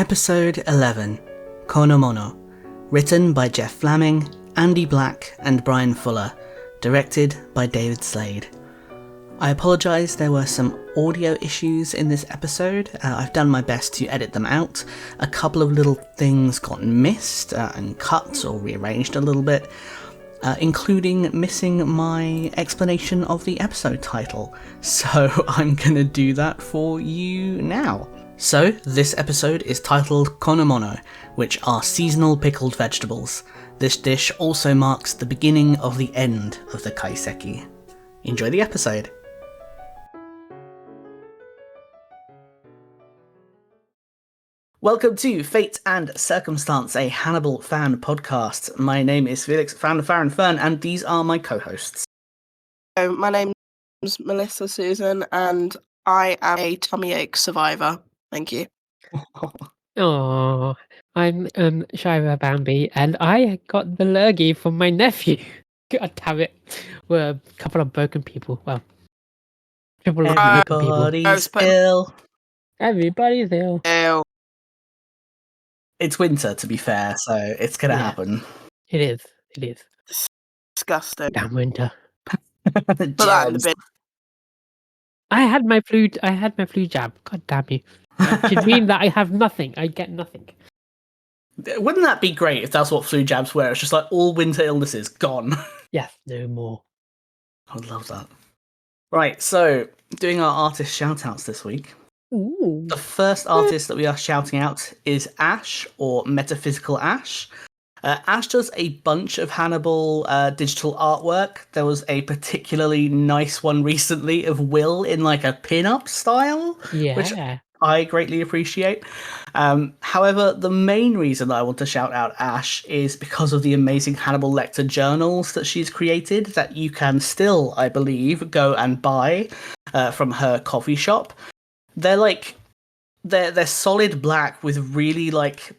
Episode 11, Konomono, written by Jeff Fleming, Andy Black and Brian Fuller, directed by David Slade. I apologise, there were some audio issues in this episode. I've done my best to edit them out. A couple of little things got missed and cut or rearranged a little bit, including missing my explanation of the episode title. So I'm gonna do that for you now. So, this episode is titled Konomono, which are seasonal pickled vegetables. This dish also marks the beginning of the end of the kaiseki. Enjoy the episode! Welcome to Fate and Circumstance, a Hannibal fan podcast. My name is Felix Fanfaron Fern, and these are my co-hosts. My name's Melisa Suzan, and I am a tummy ache survivor. Thank you. Oh, I'm Shaira Bambi, and I got the lurgy from my nephew. God damn it. We're a couple of broken people. Well, triple of broken people. Everybody's ill. Everybody's ill. Ew. It's winter, to be fair, so it's gonna happen. It is. It is. Disgusting. Damn winter. Put that in the bin. I had my flu jab. God damn you. That should mean that I have nothing. I get nothing. Wouldn't that be great if that's what flu jabs were? It's just like all winter illnesses gone. Yes, no more. I would love that. Right, so doing our artist shout-outs this week. Ooh. The first artist that we are shouting out is Ash, or Metaphysical Ash. Ash does a bunch of Hannibal digital artwork. There was a particularly nice one recently of Will in like a pin-up style, which I greatly appreciate. However, the main reason I want to shout out Ash is because of the amazing Hannibal Lecter journals that she's created that you can still, I believe, go and buy from her coffee shop. They're like... They're solid black with really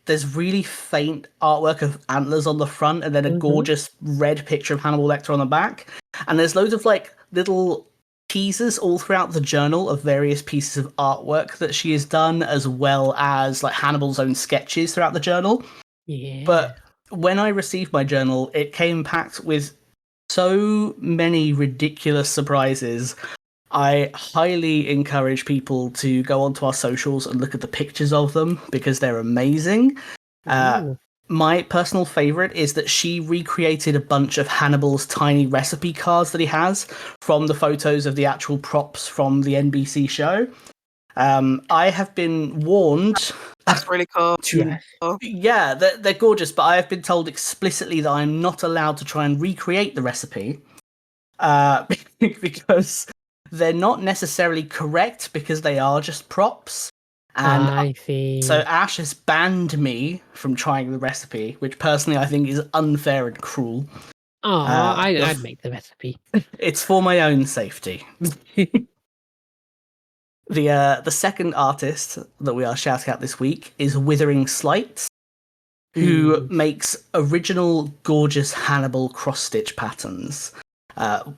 there's really faint artwork of antlers on the front and then a gorgeous red picture of Hannibal Lecter on the back. And there's loads of little teasers all throughout the journal of various pieces of artwork that she has done, as well as Hannibal's own sketches throughout the journal. Yeah. But when I received my journal, it came packed with so many ridiculous surprises. I highly encourage people to go onto our socials and look at the pictures of them because they're amazing. My personal favourite is that she recreated a bunch of Hannibal's tiny recipe cards that he has from the photos of the actual props from the NBC show. I have been warned... That's really cool. Yeah, they're gorgeous, but I have been told explicitly that I'm not allowed to try and recreate the recipe because... they're not necessarily correct because they are just props. And I see. So Ash has banned me from trying the recipe, which personally I think is unfair and cruel. Oh, I'd make the recipe. It's for my own safety. The second artist that we are shouting out this week is Withering Slights, who makes original gorgeous Hannibal cross-stitch patterns.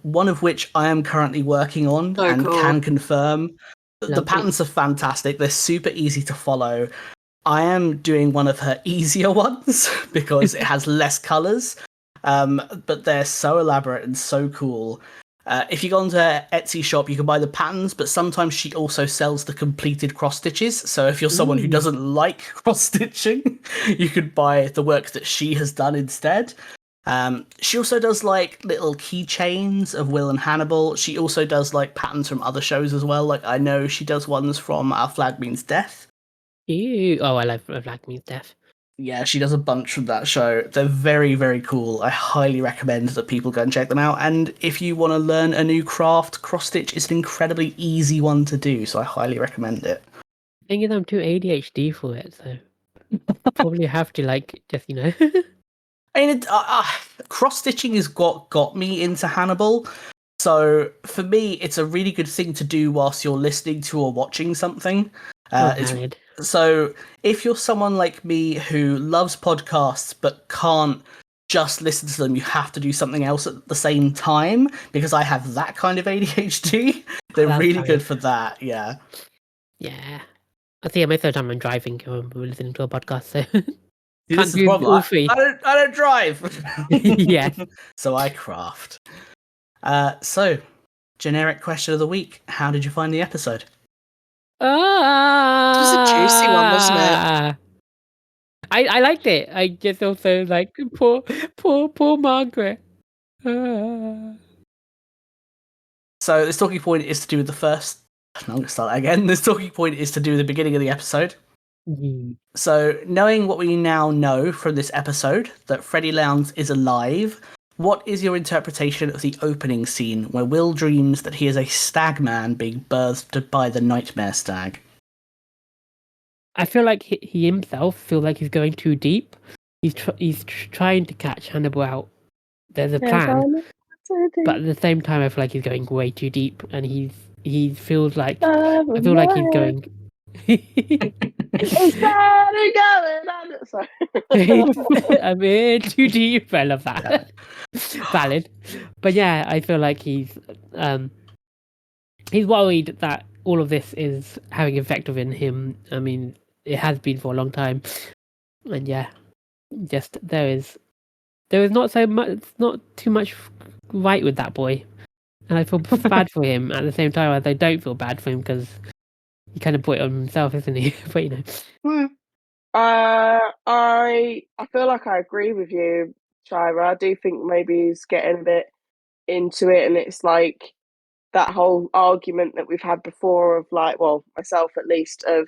One of which I am currently working on can confirm. The patterns are fantastic. They're super easy to follow. I am doing one of her easier ones because it has less colours, but they're so elaborate and so cool. If you go onto her Etsy shop, you can buy the patterns, but sometimes she also sells the completed cross-stitches. So if you're someone who doesn't like cross-stitching, you could buy the work that she has done instead. She also does little keychains of Will and Hannibal. She also does patterns from other shows as well. I know she does ones from Our Flag Means Death. Ew. Oh, I love Our Flag Means Death. Yeah, she does a bunch from that show. They're very, very cool. I highly recommend that people go and check them out. And if you want to learn a new craft, cross-stitch is an incredibly easy one to do, so I highly recommend it. I think I'm too ADHD for it, so probably have to just. I mean, cross-stitching is what got me into Hannibal. So, for me, it's a really good thing to do whilst you're listening to or watching something. So, if you're someone like me who loves podcasts but can't just listen to them, you have to do something else at the same time, because I have that kind of ADHD. They're really good for that, yeah. Yeah. I think most of the time I'm driving or we're listening to a podcast, so See, can't this is the do problem. all three. I don't drive. Yeah. So I craft. So, generic question of the week. How did you find the episode? was a juicy one, wasn't it? I liked it. I just also like poor Margaret. So this talking point is to do with the first. I'm going to start that again. This talking point is to do with the beginning of the episode. So, knowing what we now know from this episode, that Freddie Lounds is alive, what is your interpretation of the opening scene where Will dreams that he is a stag man being birthed by the nightmare stag? I feel like he himself feel like he's going too deep. He's trying to catch Hannibal out. There's a plan, but at the same time, I feel like he's going way too deep, and he feels like I feel like he's going. It's better going on. Sorry. I'm in too deep. I love that. Valid, but yeah, I feel like he's worried that all of this is having an effect within him. I mean, it has been for a long time, and yeah, just there is not so much, not too much right with that boy, and I feel bad for him at the same time as I don't feel bad for him because he kind of put it on himself, isn't he? But you know. I feel like I agree with you, Shaira. I do think maybe he's getting a bit into it, and it's like that whole argument that we've had before of like, well, myself at least, of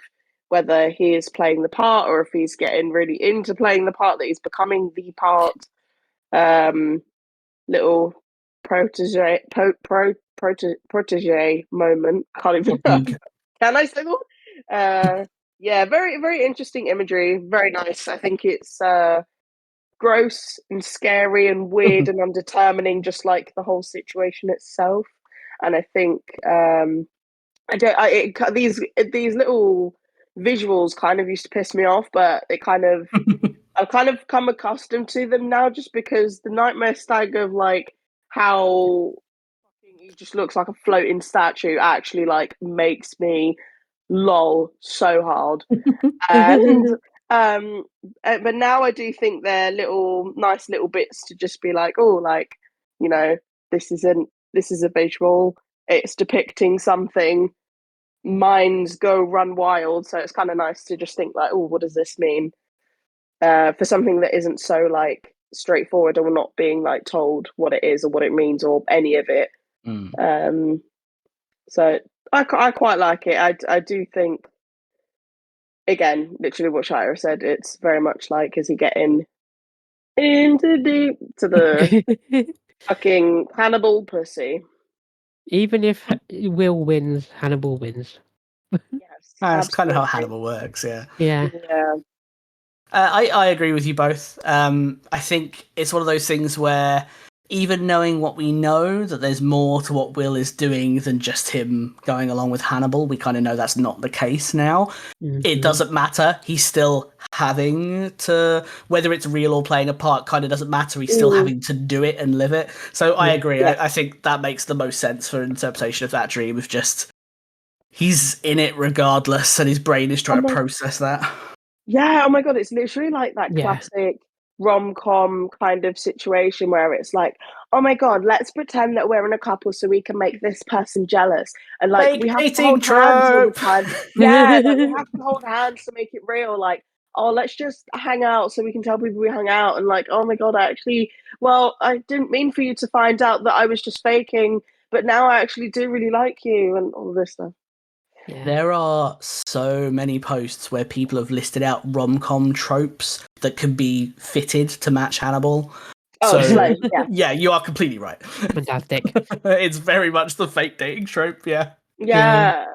whether he is playing the part or if he's getting really into playing the part, that he's becoming the part. Little protege protege moment. Can't even. Can I say more? Yeah, very very interesting imagery. Very nice. I think it's gross and scary and weird and undetermining, just like the whole situation itself. And I think these little visuals kind of used to piss me off, but I've kind of come accustomed to them now, just because the nightmare stag of like how he just looks like a floating statue actually like makes me lol so hard. And but now I do think they're little nice little bits to just be like, oh, like, you know, this is a visual, it's depicting something, minds go run wild, so it's kind of nice to just think like, oh, what does this mean, for something that isn't so like straightforward or not being like told what it is or what it means or any of it. So I quite like it. I do think, again, literally what Shira said, it's very much like, is he getting into deep to the fucking Hannibal pussy? Even if Will wins, Hannibal wins. Yes, That's kind of how absolutely. Hannibal works, yeah. Yeah. Yeah. I agree with you both. I think it's one of those things where even knowing what we know, that there's more to what Will is doing than just him going along with Hannibal, we kind of know that's not the case now. It doesn't matter. He's still having to, whether it's real or playing a part, kind of doesn't matter. He's still having to do it and live it. So I agree. Yeah. I think that makes the most sense for interpretation of that dream, of just he's in it regardless, and his brain is trying to process that. Yeah, oh my god, it's literally like that classic rom-com kind of situation where it's like, oh my god, let's pretend that we're in a couple so we can make this person jealous, and like Fake we have to dating hold hands all the trope. time. Yeah, like we have to hold hands to make it real. Like, oh, let's just hang out so we can tell people we hang out, and like, oh my god, I didn't mean for you to find out that I was just faking, but now I actually do really like you, and all this stuff. Yeah. There are so many posts where people have listed out rom-com tropes that could be fitted to match Hannibal. Oh, so, yeah. Yeah, you are completely right. Fantastic. It's very much the fake dating trope, yeah. Yeah.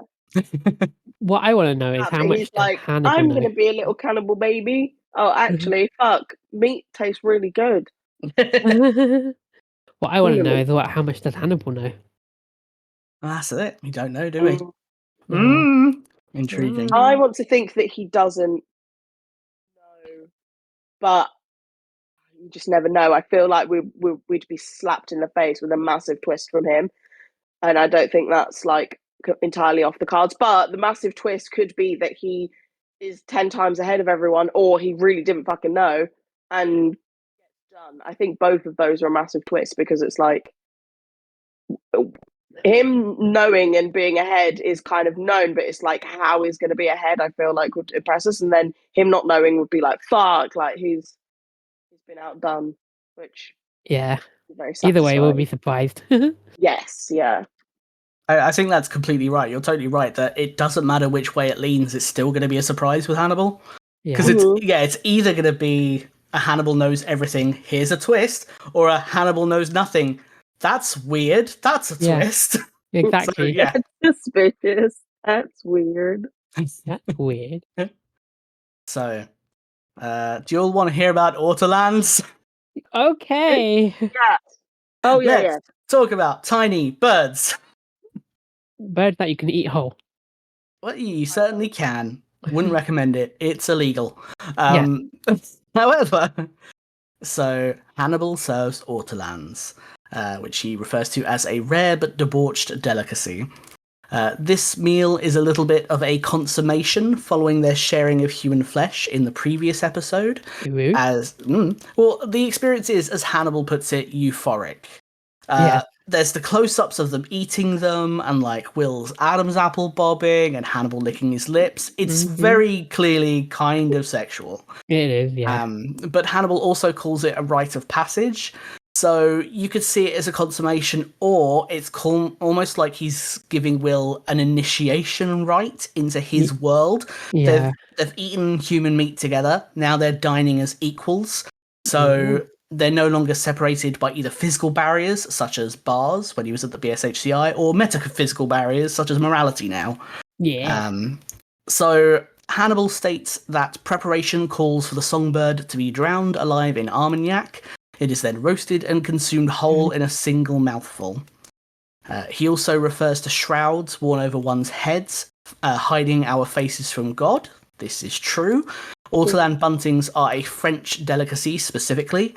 What I want to know is how much He's does like, Hannibal I'm know? gonna be a little cannibal baby. Oh, actually, fuck, meat tastes really good. What I want to know is how much does Hannibal know? That's it. We don't know, do we? No. Intriguing. I want to think that he doesn't know, but you just never know. I feel like we'd be slapped in the face with a massive twist from him, and I don't think that's like entirely off the cards. But the massive twist could be that he is 10 times ahead of everyone, or he really didn't fucking know and gets done. I think both of those are a massive twist, because it's like him knowing and being ahead is kind of known, but it's like how he's going to be ahead, I feel like would impress us, and then him not knowing would be like, fuck, like he's been outdone, which Yeah. is very satisfying. Either way, we'll be surprised. Yes, yeah. I think that's completely right. You're totally right that it doesn't matter which way it leans, it's still going to be a surprise with Hannibal. Because it's either going to be a Hannibal knows everything, here's a twist, or a Hannibal knows nothing. That's weird. That's a twist. Exactly. So, yeah. That's suspicious. That's weird. That's weird. So, do you all want to hear about Autolands? Okay. Yeah. Oh, yeah, Let's talk about tiny birds. Birds that you can eat whole. Well, you certainly can. Wouldn't recommend it. It's illegal. Yeah. However, so Hannibal serves Autolands, which he refers to as a rare but debauched delicacy. This meal is a little bit of a consummation following their sharing of human flesh in the previous episode. Ooh. Well, the experience is, as Hannibal puts it, euphoric. There's the close-ups of them eating them, and like Will's Adam's apple bobbing, and Hannibal licking his lips. It's very clearly kind of sexual. It is, yeah. But Hannibal also calls it a rite of passage. So you could see it as a consummation, or it's almost like he's giving Will an initiation rite into his world. Yeah. They've eaten human meat together. Now they're dining as equals. So they're no longer separated by either physical barriers, such as bars when he was at the BSHCI, or metaphysical barriers, such as morality now. Yeah. So Hannibal states that preparation calls for the songbird to be drowned alive in Armagnac. It is then roasted and consumed whole in a single mouthful. He also refers to shrouds worn over one's heads, hiding our faces from God. This is true. Autoland buntings are a French delicacy specifically.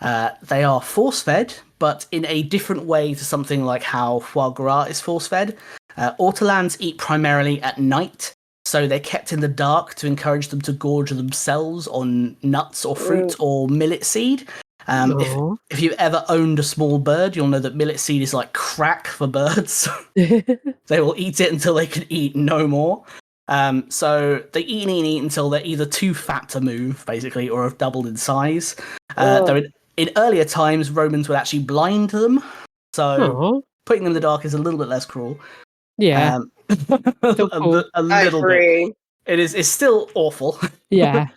They are force-fed, but in a different way to something like how foie gras is force-fed. Autolands eat primarily at night, so they're kept in the dark to encourage them to gorge themselves on nuts or fruit or millet seed. If you've ever owned a small bird, you'll know that millet seed is like crack for birds. They will eat it until they can eat no more. So they eat and eat until they're either too fat to move, basically, or have doubled in size. Though in earlier times, Romans would actually blind them. So putting them in the dark is a little bit less cruel. Yeah. A little bit. It's still awful. Yeah.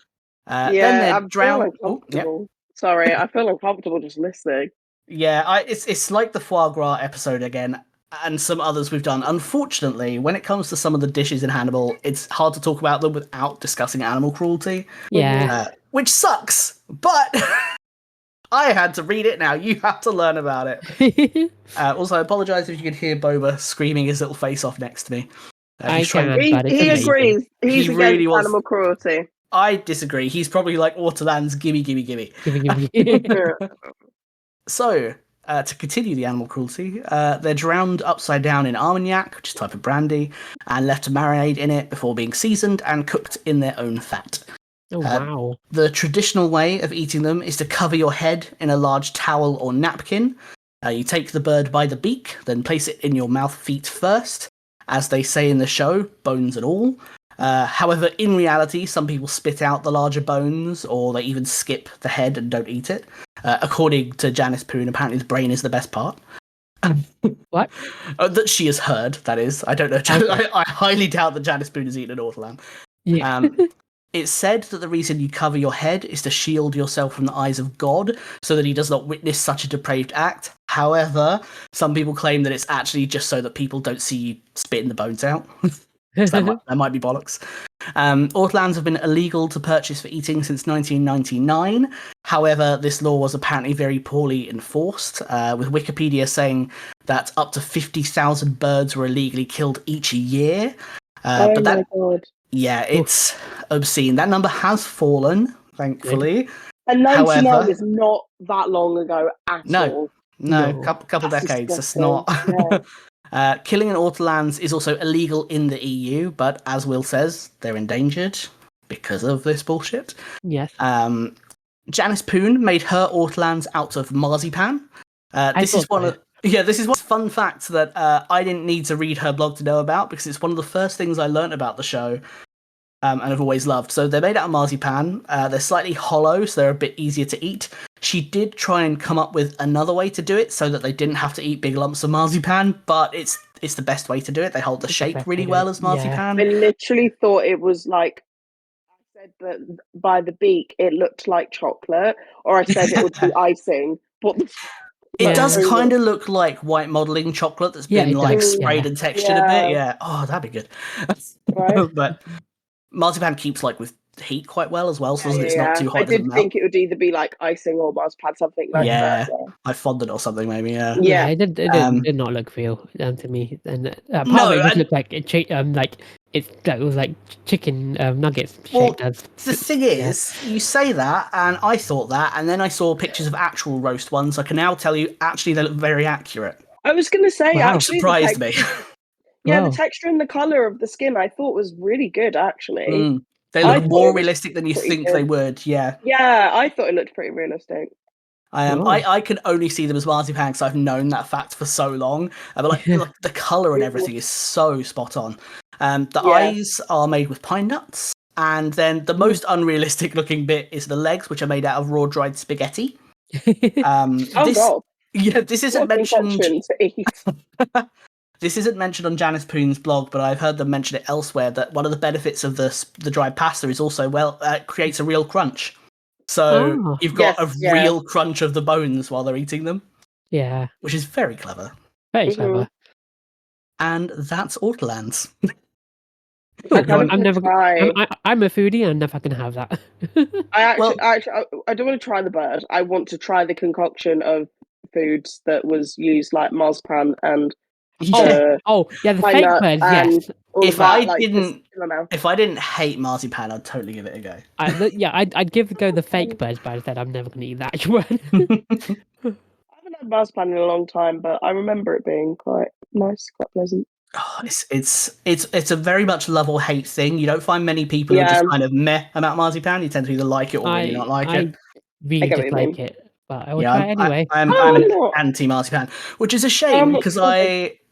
Then they're I'm drowned. feeling uncomfortable. Sorry, I feel uncomfortable just listening. Yeah, it's like the foie gras episode again, and some others we've done. Unfortunately, when it comes to some of the dishes in Hannibal, it's hard to talk about them without discussing animal cruelty. Yeah. Which sucks, but I had to read it now. You have to learn about it. Also, I apologise if you could hear Boba screaming his little face off next to me. I can, but he agrees. He's against really was. animal cruelty. I disagree. He's probably like Autolands, gimme. So, to continue the animal cruelty, they're drowned upside down in Armagnac, which is a type of brandy, and left to marinate in it before being seasoned and cooked in their own fat. Oh, wow. The traditional way of eating them is to cover your head in a large towel or napkin. You take the bird by the beak, then place it in your mouth feet first. As they say in the show, bones and all. However, in reality, some people spit out the larger bones, or they even skip the head and don't eat it. According to Janice Poon, apparently the brain is the best part. What? That she has heard, that is. I don't know. Okay. I highly doubt that Janice Poon has eaten an autolam. Yeah. It's said that the reason you cover your head is to shield yourself from the eyes of God, so that he does not witness such a depraved act. However, some people claim that it's actually just so that people don't see you spitting the bones out. That might be bollocks. Autolands have been illegal to purchase for eating since 1999. However, this law was apparently very poorly enforced, with Wikipedia saying that up to 50,000 birds were illegally killed each year. My God. Yeah, it's obscene. That number has fallen, thankfully. And 99 However, is not that long ago at all. No, couple decades. It's not. Killing in ortolans is also illegal in the EU, but as Will says, they're endangered because of this bullshit. Yes. Janice Poon made her ortolans out of marzipan. This is one fun fact that I didn't need to read her blog to know about, because it's one of the first things I learnt about the show. And I've always loved. So they're made out of marzipan. They're slightly hollow, so they're a bit easier to eat. She did try and come up with another way to do it so that they didn't have to eat big lumps of marzipan, but it's the best way to do it. They hold the shape really well as marzipan. I literally thought it was like, I said that by the beak it looked like chocolate, or I said it would be icing. But it does kind of look like white modelling chocolate that's been like sprayed and textured a bit. Yeah. Oh, that'd be good. Right. But marzipan keeps like with heat quite well as well, so it's not too hot. I did think it would either be like icing or marzipan, something like that. Yeah, like fondant or something maybe. Yeah, it did not look real to me, and part of it just looked like it was like chicken nuggets shaped as. The thing is, you say that, and I thought that, and then I saw pictures of actual roast ones. I can now tell you, actually, they look very accurate. I was going to say, actually, surprised me. The texture and the color of the skin I thought was really good, actually. They look more realistic than you think they would. Yeah, I thought it looked pretty realistic. I can only see them as marzipan because I've known that fact for so long. But like the color and everything is so spot on. The eyes are made with pine nuts, and then the most unrealistic looking bit is the legs, which are made out of raw dried spaghetti. God! Yeah, this isn't mentioned. This isn't mentioned on Janice Poon's blog, but I've heard them mention it elsewhere. That one of the benefits of the dried pasta is also creates a real crunch. So you've got a real crunch of the bones while they're eating them. Yeah, which is very clever. Very clever. And that's ortolans. I'm never. I'm a foodie, and I'm never gonna have that. I don't want to try the bird. I want to try the concoction of foods that was used, like marzipan and. The fake birds. Yes. If I didn't hate marzipan, I'd totally give it a go. I'd give it a go the fake birds, but instead I'm never gonna eat the actual one. I haven't had marzipan in a long time, but I remember it being quite nice, quite pleasant. Oh, it's a very much love or hate thing. You don't find many people who are just kind of meh about marzipan. You tend to either like it or really not like it. Really dislike it, but I will try anyway. I'm anti marzipan, which is a shame because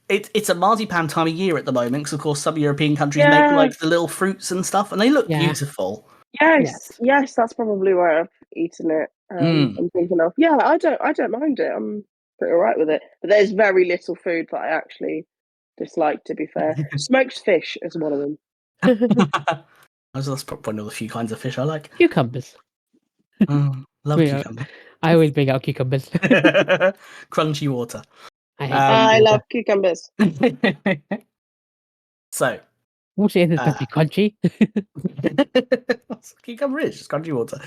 it's a marzipan time of year at the moment, because of course some European countries make like the little fruits and stuff, and they look beautiful. Yes, that's probably where I've eaten it. I'm thinking of. Yeah, I don't mind it. I'm pretty alright with it. But there's very little food that I actually dislike, to be fair. Smoked fish is one of them. That's probably one of the few kinds of fish I like. Cucumbers. Love cucumbers. I always bring out cucumbers. Crunchy water. I love cucumbers. So, what is supposed to be crunchy? Cucumber is just crunchy water.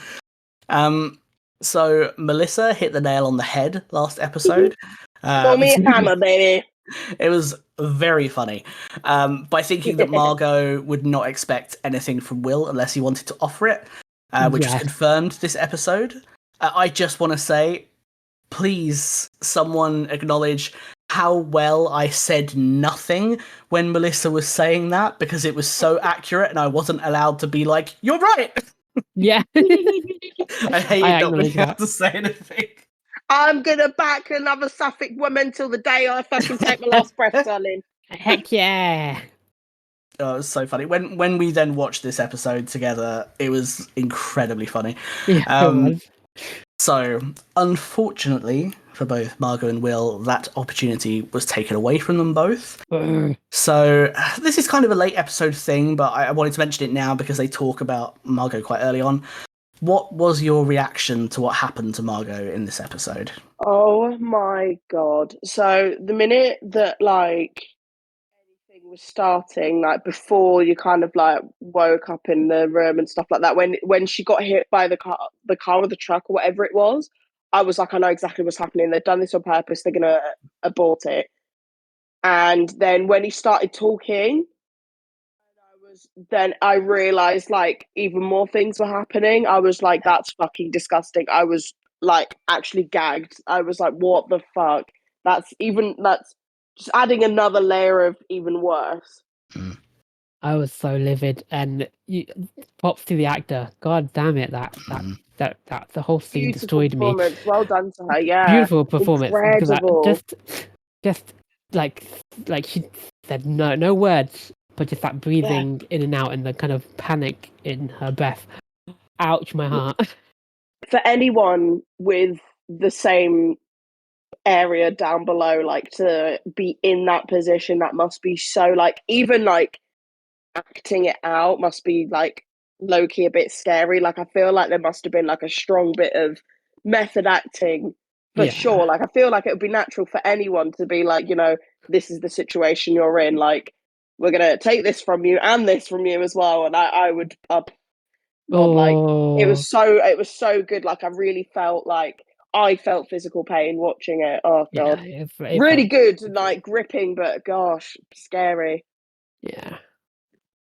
So Melisa hit the nail on the head last episode. Call me a hammer, baby. It was very funny. By thinking that Margot would not expect anything from Will unless he wanted to offer it, which is confirmed this episode. I just want to say, please, someone acknowledge how well I said nothing when Melisa was saying that, because it was so accurate and I wasn't allowed to be like, you're right! Yeah. I hated not being able to say anything. I'm gonna back another Suffolk woman till the day I fucking take my last breath, darling. Heck yeah. Oh, it was so funny. When we then watched this episode together, it was incredibly funny. Yeah, it was. So, unfortunately for both Margot and Will, that opportunity was taken away from them both. So, this is kind of a late episode thing, but I wanted to mention it now because they talk about Margot quite early on. What was your reaction to what happened to Margot in this episode? Oh my god. So, the minute that, like, anything was starting, like, before you kind of, like, woke up in the room and stuff like that, when she got hit by the car or the truck or whatever it was, I was like, I know exactly what's happening. They've done this on purpose. They're going to abort it. And then when he started talking, I realized, like, even more things were happening. I was like, that's fucking disgusting. I was, like, actually gagged. I was like, what the fuck? That's just adding another layer of even worse. I was so livid, and props to the actor. God damn it, that the whole scene Beautiful destroyed me. performance. Well done to her. Yeah, Beautiful performance. Because incredible. just like she said no words, but just that breathing in and out and the kind of panic in her breath. Ouch, my heart. For anyone with the same area down below, like to be in that position, that must be so like even like acting it out must be like low-key a bit scary. Like I feel like there must have been like a strong bit of method acting for sure. Like I feel like it would be natural for anyone to be like, you know, this is the situation you're in, like we're gonna take this from you and this from you as well. And I would God, like it was so good. Like I really felt like I felt physical pain watching it. Oh God. It Really good and like gripping, but gosh, scary. Yeah.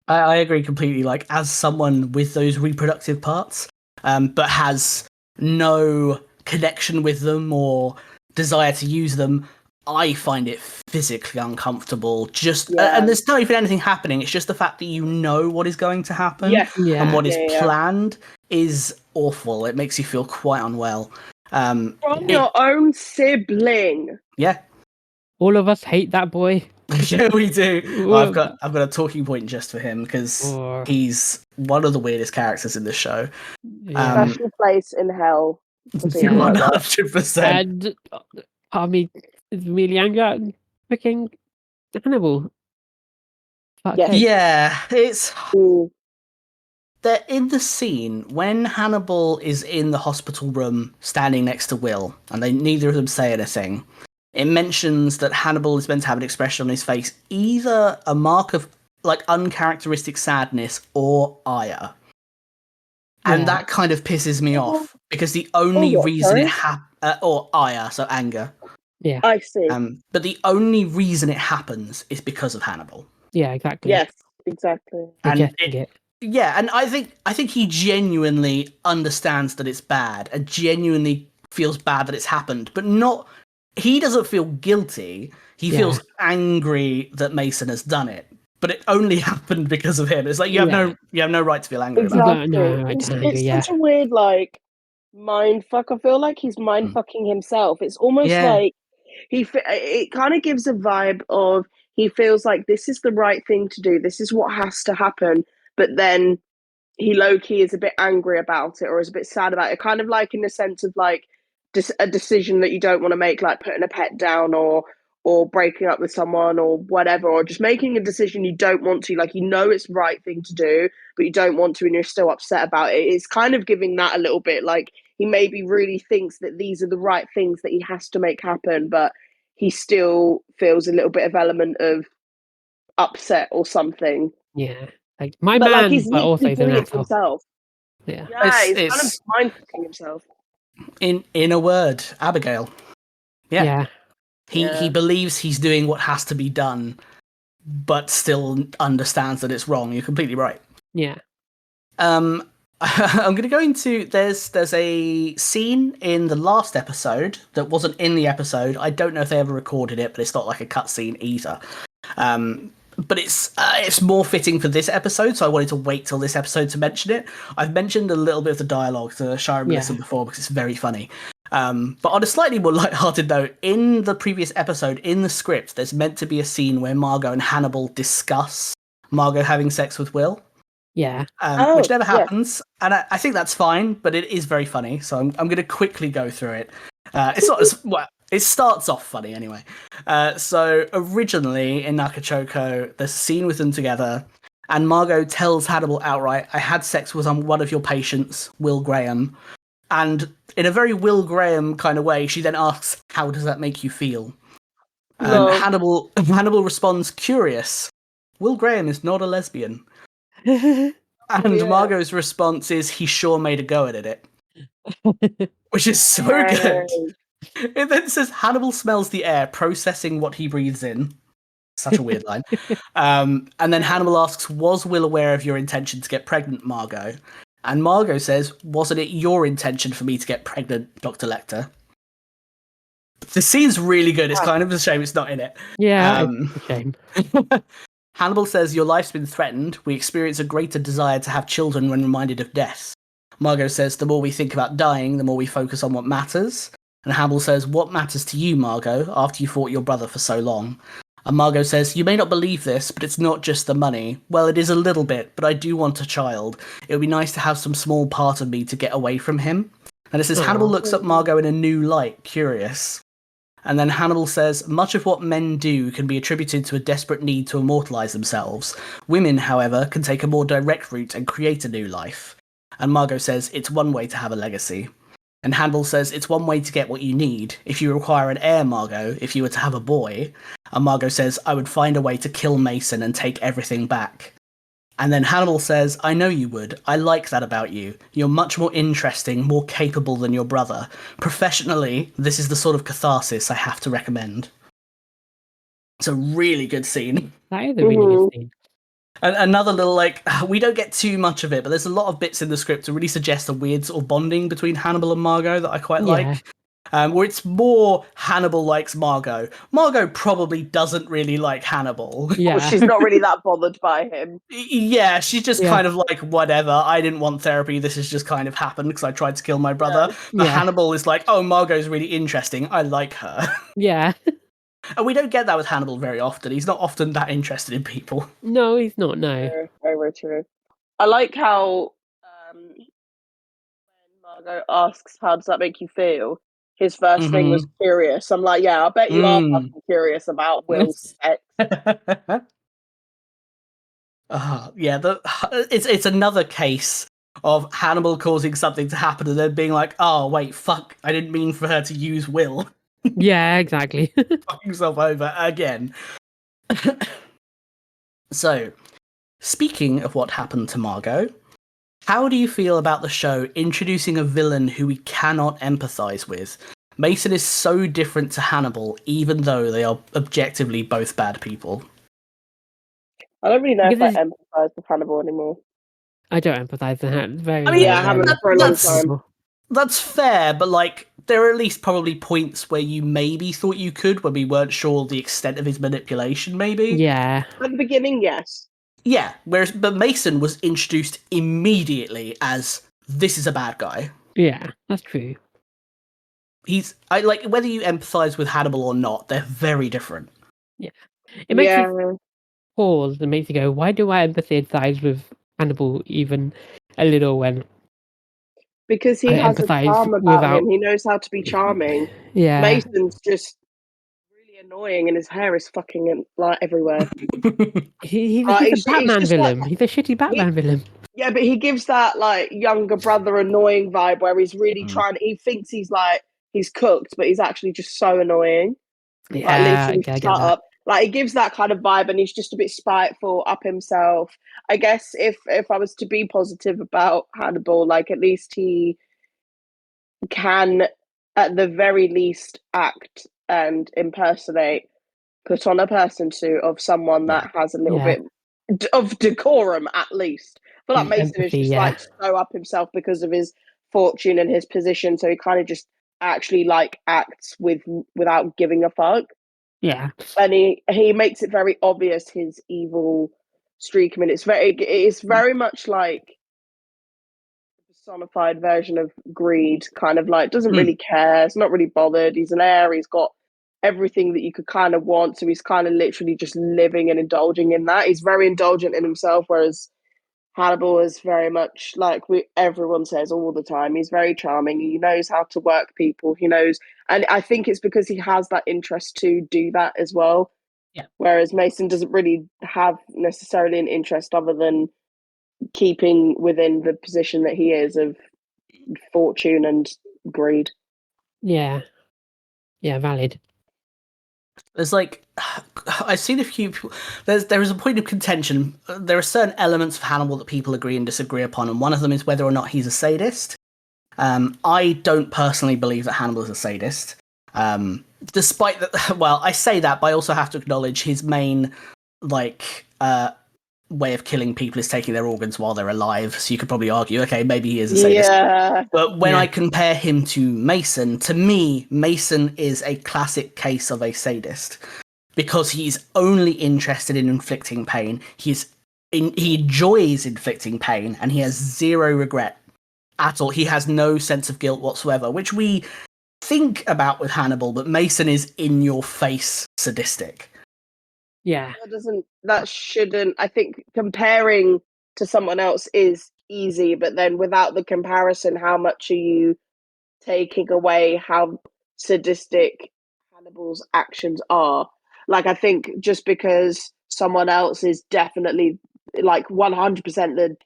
I agree completely. Like, as someone with those reproductive parts, but has no connection with them or desire to use them, I find it physically uncomfortable. And there's not even anything happening. It's just the fact that you know what is going to happen and what is planned is awful. It makes you feel quite unwell. From your own sibling. Yeah. All of us hate that boy. Yeah, we do. I've got a talking point just for him because he's one of the weirdest characters in this show. Special place in hell. 100%. And I mean, is really angry freaking Hannibal. Yeah, it's they're in the scene when Hannibal is in the hospital room standing next to Will, and neither of them say anything. It mentions that Hannibal is meant to have an expression on his face, either a mark of like uncharacteristic sadness or ire. And that kind of pisses me off because the only reason or ire, so anger. Yeah, I see. But the only reason it happens is because of Hannibal. Yeah, exactly. Yes, exactly. And and I think he genuinely understands that it's bad and genuinely feels bad that it's happened, but not. He doesn't feel guilty. He feels angry that Mason has done it, but it only happened because of him. It's like you have no right to feel angry about it. No right to it's such a weird like mind fuck. I feel like he's mind fucking himself. It's almost like it kind of gives a vibe of he feels like this is the right thing to do. This is what has to happen, but then he low-key is a bit angry about it or is a bit sad about it. Kind of like in the sense of like a decision that you don't want to make, like putting a pet down or breaking up with someone or whatever, or just making a decision you don't want to, like you know it's the right thing to do but you don't want to and you're still upset about it. It's kind of giving that a little bit like he maybe really thinks that these are the right things that he has to make happen, but he still feels a little bit of element of upset or something. Yeah, like my man, like he's but also doing the it to himself. Yeah, he's kind of mind fucking himself. In a word, Abigail. Yeah. He believes he's doing what has to be done, but still understands that it's wrong. You're completely right. Yeah. I'm going to go into there's a scene in the last episode that wasn't in the episode. I don't know if they ever recorded it, but it's not like a cut scene either. But it's more fitting for this episode, so I wanted to wait till this episode to mention it. I've mentioned a little bit of the dialogue to Shaira and Melisa before because it's very funny. But on a slightly more lighthearted note, in the previous episode, in the script, there's meant to be a scene where Margot and Hannibal discuss Margot having sex with Will. Yeah. Which never happens, and I think that's fine, but it is very funny, so I'm going to quickly go through it. It's not as well. It starts off funny anyway. So originally in Nakachoco, there's a scene with them together, and Margot tells Hannibal outright, "I had sex with one of your patients, Will Graham." And in a very Will Graham kind of way, she then asks, "How does that make you feel?" Hannibal responds, "Curious. Will Graham is not a lesbian." And Margot's response is, "He sure made a go at it." Which is so good. It then says, "Hannibal smells the air, processing what he breathes in." Such a weird line. And then Hannibal asks, "Was Will aware of your intention to get pregnant, Margot?" And Margot says, "Wasn't it your intention for me to get pregnant, Dr. Lecter?" The scene's really good. It's kind of a shame it's not in it. Yeah, it's a shame. Hannibal says, your life's been threatened. We experience a greater desire to have children when reminded of death. Margot says, the more we think about dying, the more we focus on what matters. And Hannibal says, what matters to you, Margot, after you fought your brother for so long? And Margot says, you may not believe this, but it's not just the money. Well, it is a little bit, but I do want a child. It would be nice to have some small part of me to get away from him. And it says, Hannibal looks at Margot in a new light, curious. And then Hannibal says, much of what men do can be attributed to a desperate need to immortalise themselves. Women, however, can take a more direct route and create a new life. And Margot says, it's one way to have a legacy. And Hannibal says, it's one way to get what you need. If you require an heir, Margot, if you were to have a boy. And Margot says, I would find a way to kill Mason and take everything back. And then Hannibal says, I know you would. I like that about you. You're much more interesting, more capable than your brother. Professionally, this is the sort of catharsis I have to recommend. It's a really good scene. That is a really good scene. And another little, we don't get too much of it, but there's a lot of bits in the script to really suggest a weird sort of bonding between Hannibal and Margot that I quite like. Where it's more Hannibal likes Margot. Margot probably doesn't really like Hannibal. Yeah. Well, she's not really that bothered by him. Yeah, she's just kind of like, whatever, I didn't want therapy, this has just kind of happened because I tried to kill my brother. But Hannibal is like, oh, Margot's really interesting, I like her. Yeah. And we don't get that with Hannibal very often. He's not often that interested in people. No, he's not, no. Very, very true. I like how when Margot asks, how does that make you feel? His first thing was curious. I'm like, yeah, I bet you are fucking curious about Will's sex. It's another case of Hannibal causing something to happen and then being like, oh, wait, fuck, I didn't mean for her to use Will. Yeah, exactly. Fuck himself over again. So, speaking of what happened to Margot, how do you feel about the show introducing a villain who we cannot empathise with? Mason is so different to Hannibal, even though they are objectively both bad people. I don't really know if I empathise with Hannibal anymore. I don't empathise with him. I haven't for a long time. That's fair, but there are at least probably points where you maybe thought you could, when we weren't sure the extent of his manipulation, maybe. Yeah. At the beginning, yes. Yeah, but Mason was introduced immediately as, this is a bad guy. Yeah, that's true. Whether you empathise with Hannibal or not, they're very different. Yeah. It makes you pause and makes you go, why do I empathise with Hannibal even a little when... Because he has a charm about him. He knows how to be charming. Yeah. Mason's just really annoying and his hair is fucking everywhere. He's a Batman villain. He's a shitty Batman villain. Yeah, but he gives that younger brother annoying vibe where he's really trying. He thinks he's cooked, but he's actually just so annoying. Yeah, shut up. He gives that kind of vibe, and he's just a bit spiteful, up himself. I guess if I was to be positive about Hannibal, at least he can, at the very least, act and impersonate, put on a person suit of someone that has a little bit of decorum, at least. I feel like Mason is just so up himself because of his fortune and his position, so he kind of just actually acts without giving a fuck. Yeah, and he makes it very obvious his evil streak. I mean, it's very much like the personified version of greed. Kind of doesn't really care. It's not really bothered. He's an heir. He's got everything that you could kind of want. So he's kind of literally just living and indulging in that. He's very indulgent in himself, whereas Hannibal is very much everyone says all the time. He's very charming. He knows how to work people. He knows, and I think it's because he has that interest to do that as well. Yeah. Whereas Mason doesn't really have necessarily an interest other than keeping within the position that he is of fortune and greed. Yeah. Yeah, valid. There's I've seen a few people. There is a point of contention. There are certain elements of Hannibal that people agree and disagree upon, and one of them is whether or not he's a sadist. I don't personally believe that Hannibal is a sadist. Despite that, well, I say that, but I also have to acknowledge his main way of killing people is taking their organs while they're alive. So you could probably argue, okay, maybe he is a sadist. Yeah. But when I compare him to Mason, to me, Mason is a classic case of a sadist because he's only interested in inflicting pain. He enjoys inflicting pain, and he has zero regret at all. He has no sense of guilt whatsoever, which we think about with Hannibal, but Mason is in your face sadistic. Yeah. That shouldn't, I think comparing to someone else is easy, but then without the comparison, how much are you taking away how sadistic Hannibal's actions are? Like, I think just because someone else is definitely like 100% the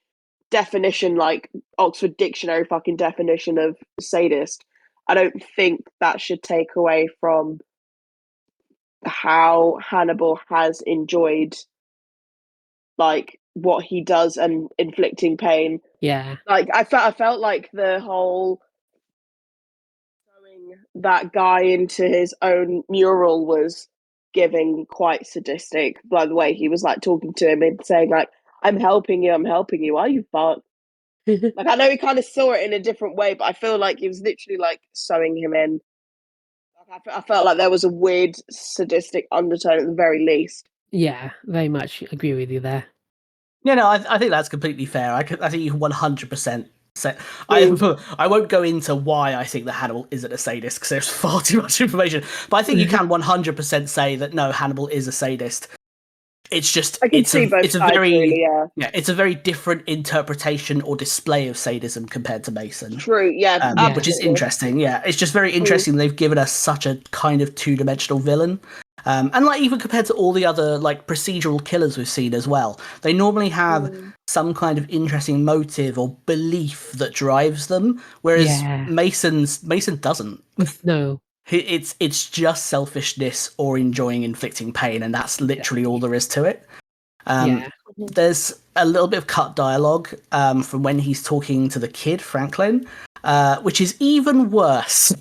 definition, like Oxford Dictionary fucking definition of sadist, I don't think that should take away from how Hannibal has enjoyed like what he does and inflicting pain. Yeah. Like I felt like the whole throwing that guy into his own mural was giving quite sadistic. By the way, he was like talking to him and saying like, I'm helping you, are you fuck? Like, I know he kind of saw it in a different way, but I feel like he was literally like sewing him in. I felt like there was a weird sadistic undertone at the very least. Yeah, very much agree with you there. Yeah, no, I think that's completely fair. I think you can 100% say. I won't go into why I think that Hannibal isn't a sadist because there's far too much information. But I think you can 100% say that no, Hannibal is a sadist. It's just I can see both sides, very really, yeah. it's a very different interpretation or display of sadism compared to Mason. True, yeah, which is interesting. Yeah, it's just very interesting. They've given us such a kind of two-dimensional villain. And like even compared to all the other like procedural killers we've seen as well, they normally have some kind of interesting motive or belief that drives them, whereas Mason doesn't. No, it's just selfishness or enjoying inflicting pain, and that's literally all there is to it. There's a little bit of cut dialogue from when he's talking to the kid Franklin, which is even worse.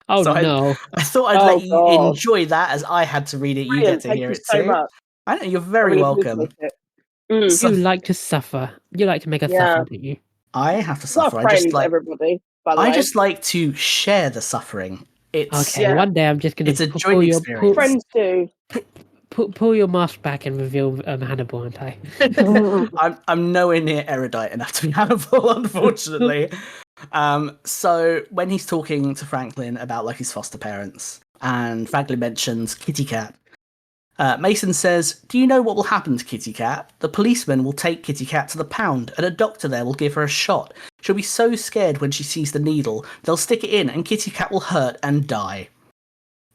Oh, so no. I thought I'd let you enjoy that as I had to read it. You get to hear it too. Much. I know, you're very welcome. You like to suffer. You like to make us suffer, don't you? I have to suffer. Everybody, by the way. just like to share the suffering. It's okay. One day I'm just going to pull your friends do. Pull your mask back and reveal Hannibal, aren't I? I'm nowhere near erudite enough to be Hannibal, unfortunately. So when he's talking to Franklin about like his foster parents, and Franklin mentions Kitty Cat, Mason says, "Do you know what will happen to Kitty Cat? The policeman will take Kitty Cat to the pound, and a doctor there will give her a shot. She'll be so scared when she sees the needle, they'll stick it in, and Kitty Cat will hurt and die."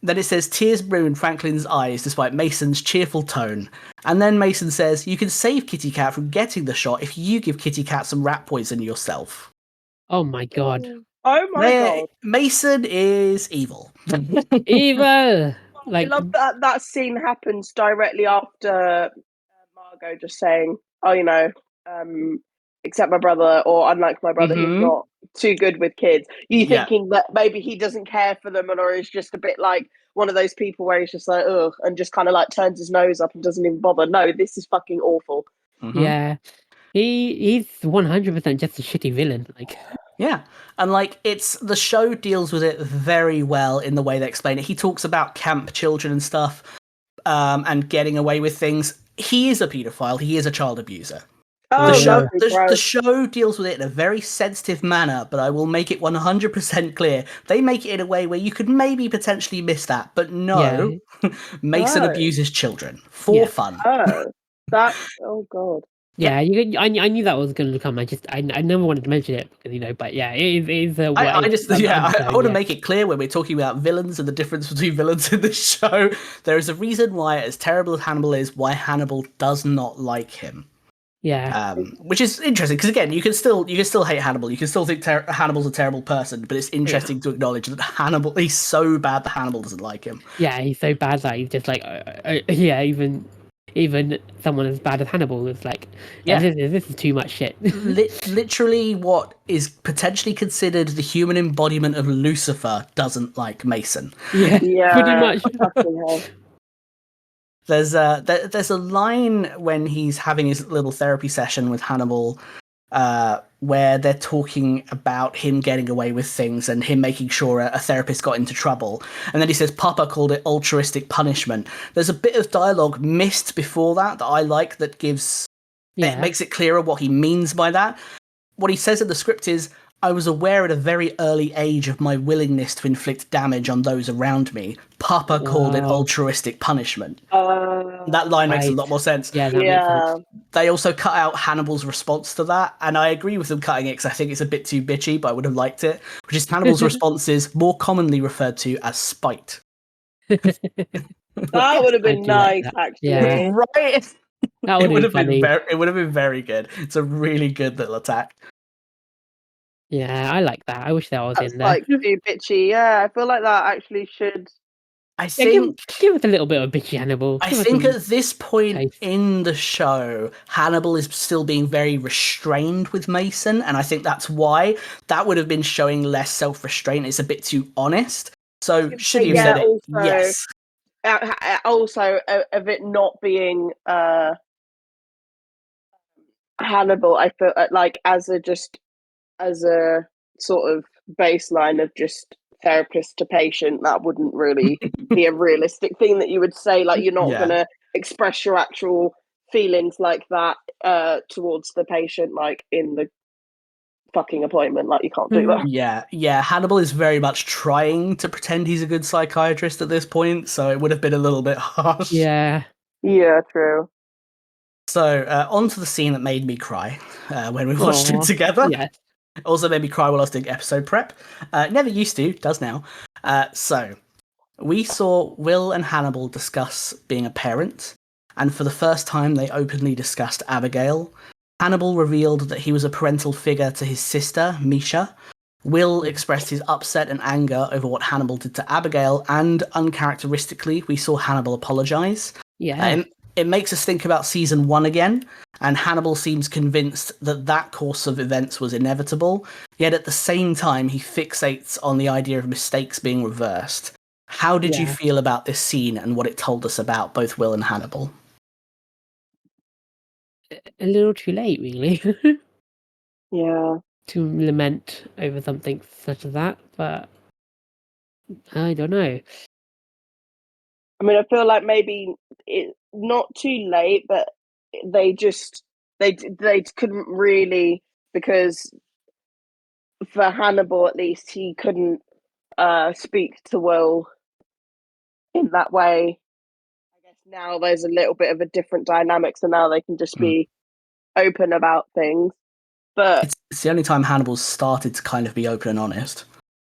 Then it says, "Tears ruin Franklin's eyes despite Mason's cheerful tone." And then Mason says, "You can save Kitty Cat from getting the shot if you give Kitty Cat some rat poison yourself." Oh my god. Oh my god. Mason is evil. Evil! I love that scene happens directly after Margot just saying, "Oh, you know, except my brother, or unlike my brother, he's not too good with kids." You thinking that maybe he doesn't care for them, or is just a bit like one of those people where he's just like, ugh, and just kind of like turns his nose up and doesn't even bother. No, this is fucking awful. Yeah. He's 100% just a shitty villain. Like, yeah, and like the show deals with it very well in the way they explain it. He talks about camp children and stuff, and getting away with things. He is a paedophile. He is a child abuser. Oh, the show deals with it in a very sensitive manner, but I will make it 100% clear. They make it in a way where you could maybe potentially miss that, but no, Mason abuses children for fun. Oh, oh god. Yeah, I knew that was going to come. I never wanted to mention it because but yeah, it is. I want to make it clear when we're talking about villains and the difference between villains in this show. There is a reason why, as terrible as Hannibal is, why Hannibal does not like him. Yeah, which is interesting because again, you can still hate Hannibal. You can still think Hannibal's a terrible person, but it's interesting to acknowledge that he's so bad that Hannibal doesn't like him. Yeah, he's so bad that he's just like, even someone as bad as Hannibal is like, this is too much shit. Literally, what is potentially considered the human embodiment of Lucifer doesn't like Mason. Yeah, pretty much. There's a line when he's having his little therapy session with Hannibal, where they're talking about him getting away with things and him making sure a therapist got into trouble. And then he says Papa called it altruistic punishment. There's a bit of dialogue missed before that I like, that gives it makes it clearer what he means by that. What he says in the script is, I was aware at a very early age of my willingness to inflict damage on those around me. Papa called it altruistic punishment. That line makes a lot more sense. Yeah, that makes sense. They also cut out Hannibal's response to that, and I agree with them cutting it because I think it's a bit too bitchy, but I would have liked it. Which is Hannibal's response is more commonly referred to as spite. That would have been nice, actually. Yeah. Right? That would have been funny. It would have been very good. It's a really good little attack. Yeah, I like that. I wish that was That's in there. like too bitchy. Yeah, I feel like that actually should. I think give us a little bit of bitchy Hannibal. I think at this point in the show, Hannibal is still being very restrained with Mason, and I think that's why that would have been showing less self-restraint. It's a bit too honest. So should you have said it? Yes. Also, of it not being Hannibal, I feel like as a sort of baseline of just therapist to patient, that wouldn't really be a realistic thing that you would say. Like, you're not going to express your actual feelings like that towards the patient, like in the fucking appointment. Like, you can't do that. Yeah. Hannibal is very much trying to pretend he's a good psychiatrist at this point, so it would have been a little bit harsh. Yeah, true. So on to the scene that made me cry when we watched it together. Yeah. Also made me cry while I was doing episode prep. Never used to, does now. So we saw Will and Hannibal discuss being a parent, and for the first time they openly discussed Abigail. Hannibal revealed that he was a parental figure to his sister, Misha. Will expressed his upset and anger over what Hannibal did to Abigail, and uncharacteristically, we saw Hannibal apologise. Yeah. It makes us think about season 1 again, and Hannibal seems convinced that course of events was inevitable, yet at the same time he fixates on the idea of mistakes being reversed. How did you feel about this scene and what it told us about both Will and Hannibal? A little too late, really. Yeah. To lament over something such as that, but I don't know. I mean, I feel like maybe it's not too late, but they couldn't really, because for Hannibal at least, he couldn't speak to Will in that way. I guess now there's a little bit of a different dynamic, so now they can just be open about things. But it's the only time Hannibal's started to kind of be open and honest.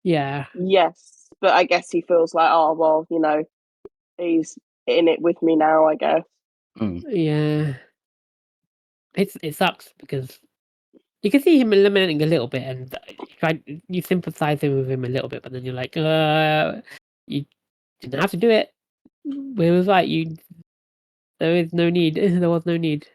Yeah. Yes, but I guess he feels like, oh well, he's in it with me now, I guess. Yeah. It sucks because you can see him eliminating a little bit, and you sympathise with him a little bit, but then you're like, you didn't have to do it. Where was that? There was no need. There was no need.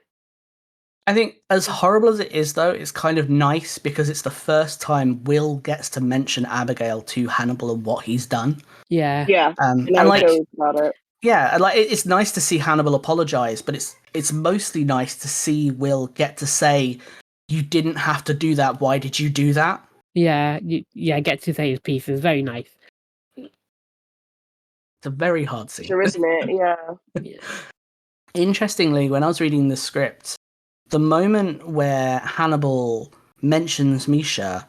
I think as horrible as it is, though, it's kind of nice because it's the first time Will gets to mention Abigail to Hannibal and what he's done. Yeah. And like, about it. Yeah, like it's nice to see Hannibal apologize, but it's mostly nice to see Will get to say, "You didn't have to do that. Why did you do that?" Yeah, get to say his piece is very nice. It's a very hard scene. Sure, isn't it? Yeah. Interestingly, when I was reading the script, the moment where Hannibal mentions Misha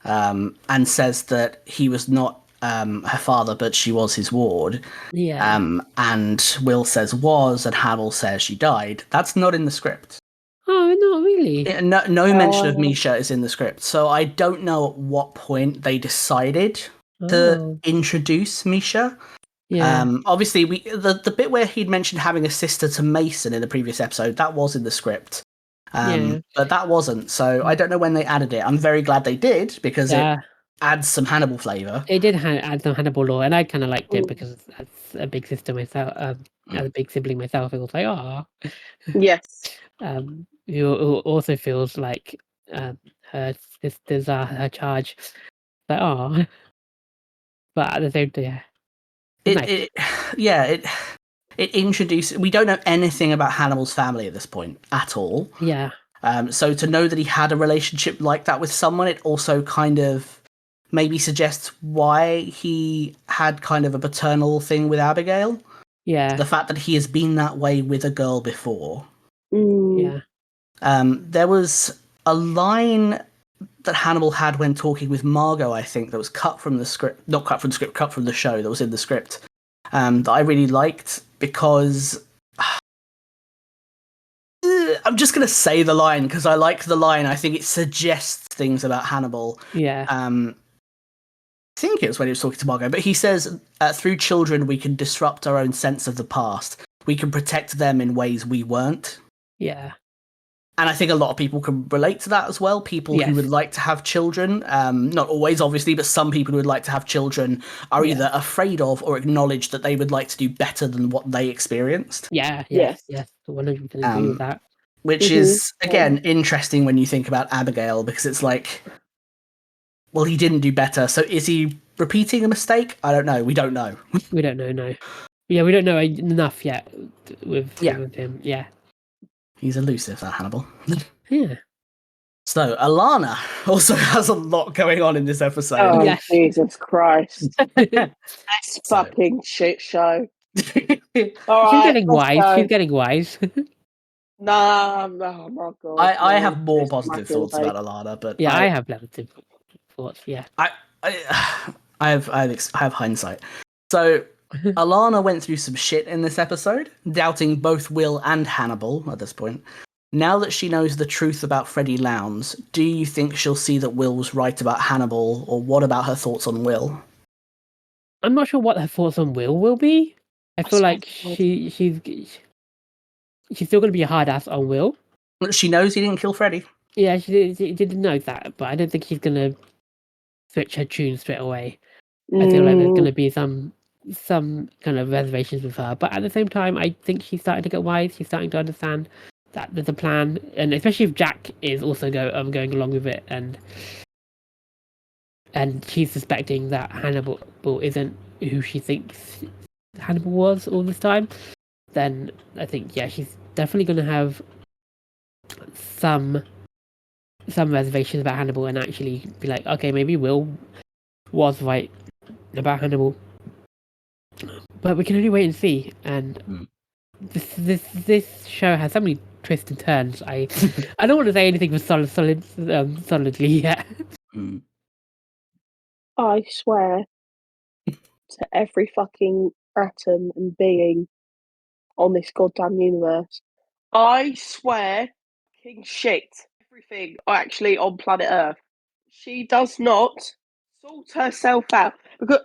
and says that he was not her father, but she was his ward. Yeah. And Will says was, and Hannibal says she died. That's not in the script. Oh, not really. No mention of Misha is in the script. So I don't know at what point they decided to introduce Misha. Yeah. Obviously, the bit where he'd mentioned having a sister to Mason in the previous episode, that was in the script. But that wasn't. So I don't know when they added it. I'm very glad they did because it adds some Hannibal flavour. It did add some Hannibal lore, and I kind of liked it because as a big sister myself, as a big sibling myself, it was like, oh. Yes. Who also feels like her sisters are her charge. Like, oh. But at the same time, it introduces. We don't know anything about Hannibal's family at this point at all. Yeah. So to know that he had a relationship like that with someone, it also kind of maybe suggests why he had kind of a paternal thing with Abigail. Yeah. The fact that he has been that way with a girl before. Yeah. There was a line that Hannibal had when talking with Margot, I think, that was cut from the script. Not cut from the script, cut from the show that was in the script. That I really liked because... I'm just going to say the line because I like the line. I think it suggests things about Hannibal. Yeah. I think it was when he was talking to Margot, but he says, through children, we can disrupt our own sense of the past. We can protect them in ways we weren't. Yeah. And I think a lot of people can relate to that as well. People Yes. who would like to have children, not always, obviously, but some people who would like to have children are either afraid of or acknowledge that they would like to do better than what they experienced. Yeah. Yes. Yes. 100% agree with that. Which is, again, interesting when you think about Abigail, because it's like, well, he didn't do better. So is he repeating a mistake? I don't know. We don't know. We don't know, no. Yeah, we don't know enough yet with him. Yeah. He's elusive, that Hannibal. Yeah. So, Alana also has a lot going on in this episode. Oh, Yes. Jesus Christ. This fucking shit show. She's Alright, getting wise. She's getting wise. Nah, oh my God. I no, have more it's positive fucking thoughts about Alana, but Yeah, I have negative thoughts. Yeah. I have hindsight. So Alana went through some shit in this episode, doubting both Will and Hannibal at this point. Now that she knows the truth about Freddie Lounds, do you think she'll see that Will was right about Hannibal, or what about her thoughts on Will? I'm not sure what her thoughts on Will be. I feel like she's still going to be a hard ass on Will. She knows he didn't kill Freddie. Yeah, she didn't know that, but I don't think she's going to switch her tune straight away. I feel like there's going to be some kind of reservations with her, but at the same time, I think she's starting to get wise. She's starting to understand that there's a plan, and especially if Jack is also going along with it, and she's suspecting that Hannibal isn't who she thinks Hannibal was all this time, then I think she's definitely going to have some reservations about Hannibal, and actually be like, okay, maybe Will was right about Hannibal, but we can only wait and see. And this show has so many twists and turns. I don't want to say anything with solidly yet. I swear to every fucking atom and being on this goddamn universe, I swear fucking shit everything actually on planet Earth. She does not sort herself out, because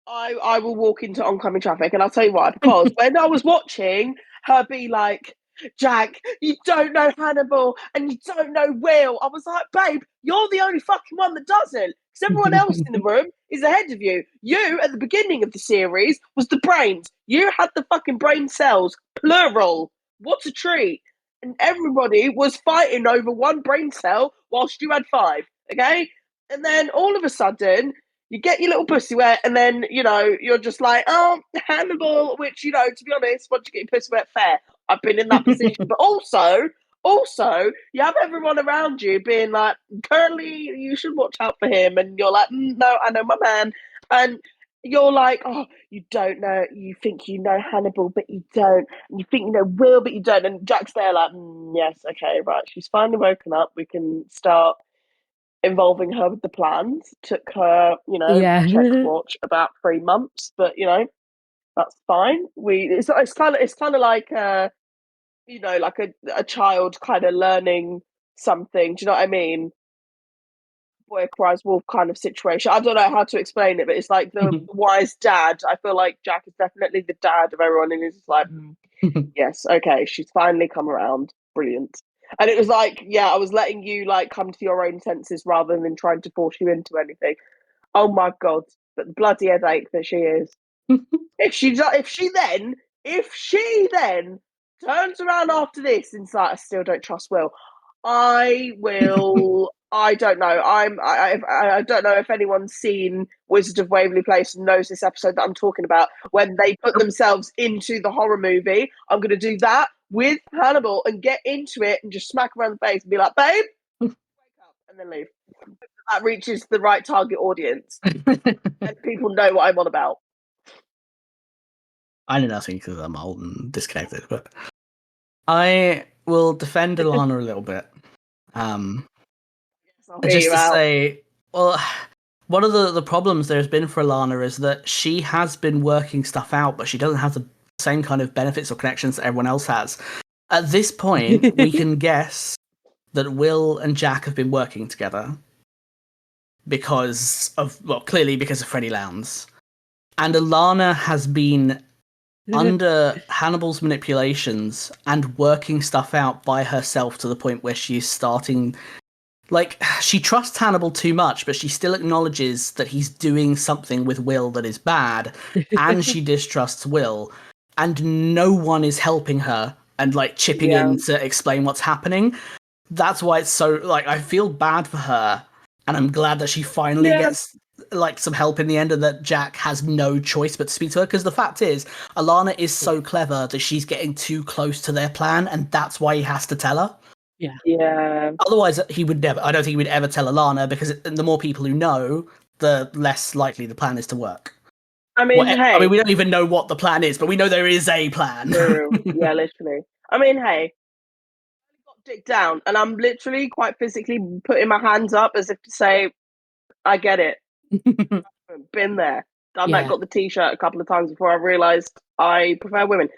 I will walk into oncoming traffic, and I'll tell you why. Because when I was watching her be like, Jack, you don't know Hannibal and you don't know Will, I was like, babe, you're the only fucking one that doesn't. Because everyone else in the room is ahead of you. You, at the beginning of the series, was the brains. You had the fucking brain cells, plural. What a treat. And everybody was fighting over one brain cell whilst you had 5, okay? And then all of a sudden, you get your little pussy wet, and then, you're just like, oh, Hannibal, which, to be honest, once you get your pussy wet, fair. I've been in that position. But also, you have everyone around you being like, Curly, you should watch out for him. And you're like, no, I know my man. And you're like, oh, you don't know. You think you know Hannibal, but you don't. And you think you know Will, but you don't. And Jack's there like, yes, okay, right. She's finally woken up. We can start involving her with the plans. Took her, check watch about 3 months, but that's fine. It's kind of like like a child kind of learning something. Do you know what I mean? Boy cries wolf kind of situation. I don't know how to explain it, but it's like the wise dad. I feel like Jack is definitely the dad of everyone, and he's like, yes, okay, she's finally come around. Brilliant. And it was like, I was letting you like come to your own senses rather than trying to force you into anything. Oh my God, but the bloody headache that she is. If she then turns around after this and like, I still don't trust Will, I will I don't know. I don't know if anyone's seen Wizard of Waverly Place and knows this episode that I'm talking about. When they put themselves into the horror movie, I'm going to do that with Hannibal and get into it and just smack her around the face and be like, "Babe, wake up," and then leave. That reaches the right target audience, and people know what I'm on about. I know nothing because I'm old and disconnected, but I will defend Alana a little bit. Just to say, well, one of the problems there's been for Alana is that she has been working stuff out, but she doesn't have the same kind of benefits or connections that everyone else has. At this point, we can guess that Will and Jack have been working together clearly because of Freddie Lounds. And Alana has been under Hannibal's manipulations and working stuff out by herself to the point where she's starting... Like, she trusts Hannibal too much, but she still acknowledges that he's doing something with Will that is bad, and she distrusts Will, and no one is helping her and, like, chipping in to explain what's happening. That's why it's so, like, I feel bad for her, and I'm glad that she finally gets, like, some help in the end and that Jack has no choice but to speak to her, because the fact is, Alana is so clever that she's getting too close to their plan, and that's why he has to tell her. Yeah. Otherwise, he would never. I don't think he would ever tell Alana, because the more people who know, the less likely the plan is to work. I mean, hey. I mean, we don't even know what the plan is, but we know there is a plan. Yeah, literally. I mean, hey, I got dick down, and I'm literally quite physically putting my hands up as if to say, I get it. Been there. Done that, got the t-shirt a couple of times before I realised I prefer women.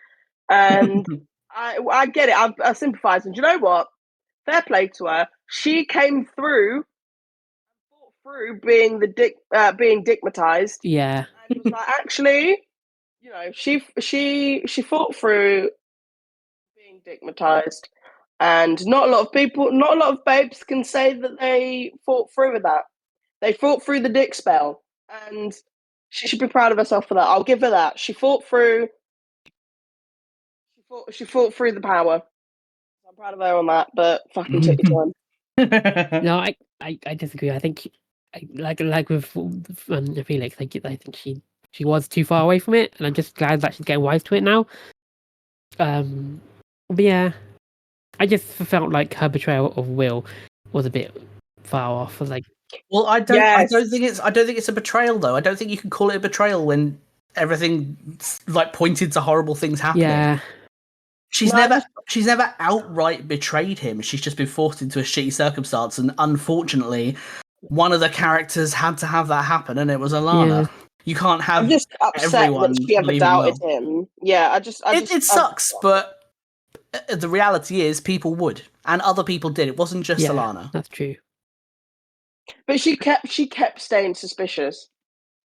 And I get it. I sympathise. And do you know what? Fair play to her. She came through being being dickmatized. Yeah. And was like, actually, you know, she fought through being dickmatized. And not a lot of babes can say that they fought through with that. They fought through the dick spell. And she should be proud of herself for that. I'll give her that. She fought through the power. I'm proud of her on that, but fucking took your time. No, I disagree. I think like with Felix, I think she was too far away from it, and I'm just glad that she's getting wise to it now. But yeah, I just felt like her betrayal of Will was a bit far off. Like, well, I don't think it's a betrayal though. I don't think you can call it a betrayal when everything like pointed to horrible things happening. Yeah. She's never outright betrayed him. She's just been forced into a shitty circumstance, and unfortunately, one of the characters had to have that happen, and it was Alana. Yeah. You can't have I'm just upset that she ever doubted him. Yeah, it sucks, but the reality is people would, and other people did. It wasn't just Alana. That's true. But she kept staying suspicious,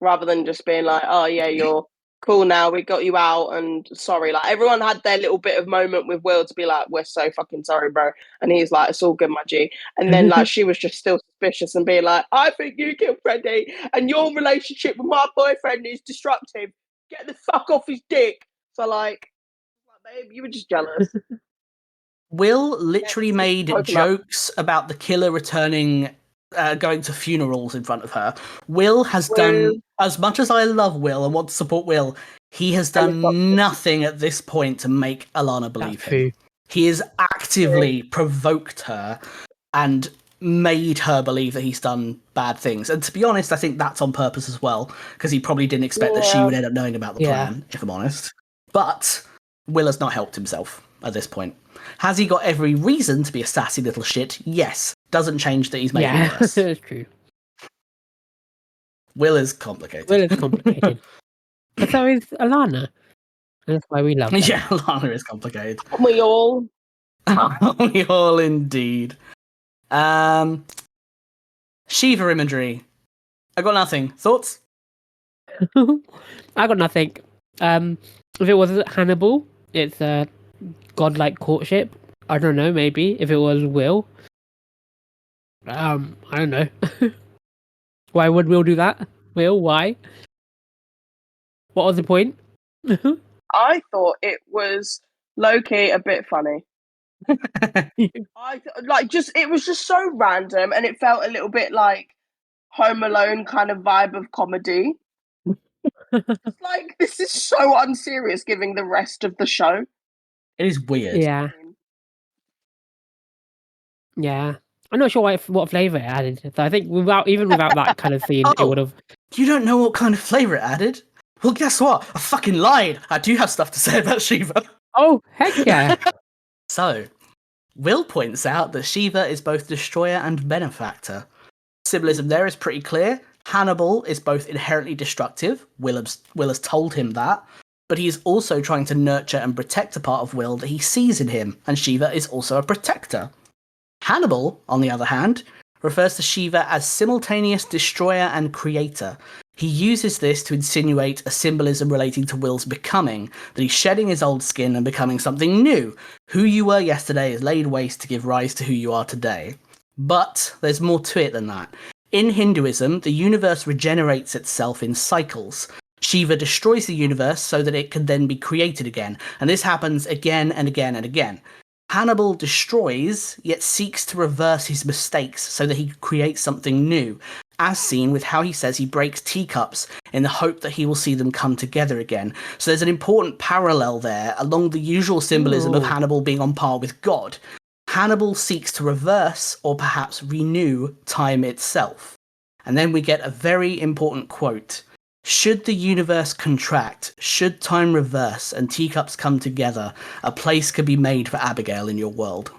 rather than just being like, "Oh yeah, you're cool now. We got you out, and sorry." Like, everyone had their little bit of moment with Will to be like, "We're so fucking sorry, bro," and he's like, "It's all good, my G." And then like she was just still suspicious and being like, "I think you killed Freddie, and your relationship with my boyfriend is destructive. Get the fuck off his dick." So like babe, you were just jealous. Will literally made jokes about the killer returning, going to funerals in front of her. Will has done, as much as I love Will and want to support Will, he has done nothing at this point to make Alana believe him. He has actively provoked her and made her believe that he's done bad things. And to be honest, I think that's on purpose as well, because he probably didn't expect that she would end up knowing about the plan, if I'm honest. But Will has not helped himself at this point. Has he got every reason to be a sassy little shit? Yes. Doesn't change that he's made it worse. That's true. Will is complicated. But so is Alana. And that's why we love her. Yeah, Alana is complicated. We all. We all indeed. Shiva imagery. I got nothing. Thoughts? I got nothing. If it was Hannibal, it's a godlike courtship. I don't know, maybe. If it was Will, I don't know. Why would Will do that? Will, why? What was the point? I thought it was low-key a bit funny. It was just so random, and it felt a little bit like Home Alone kind of vibe of comedy. It's like, this is so unserious, giving the rest of the show. It is weird. Yeah. Yeah. I'm not sure what flavor it added. So I think without that kind of scene, it would have. You don't know what kind of flavor it added? Well, guess what? I fucking lied. I do have stuff to say about Shiva. Oh, heck yeah. So, Will points out that Shiva is both destroyer and benefactor. Symbolism there is pretty clear. Hannibal is both inherently destructive. Will has told him that. But he is also trying to nurture and protect a part of Will that he sees in him, and Shiva is also a protector. Hannibal, on the other hand, refers to Shiva as simultaneous destroyer and creator. He uses this to insinuate a symbolism relating to Will's becoming, that he's shedding his old skin and becoming something new. Who you were yesterday is laid waste to give rise to who you are today. But there's more to it than that. In Hinduism, the universe regenerates itself in cycles. Shiva destroys the universe so that it can then be created again, and this happens again and again and again. Hannibal destroys, yet seeks to reverse his mistakes so that he creates something new, as seen with how he says he breaks teacups in the hope that he will see them come together again. So there's an important parallel there along the usual symbolism of Hannibal being on par with God. Hannibal seeks to reverse or perhaps renew time itself. And then we get a very important quote. Should the universe contract, should time reverse and teacups come together, a place could be made for Abigail in your world.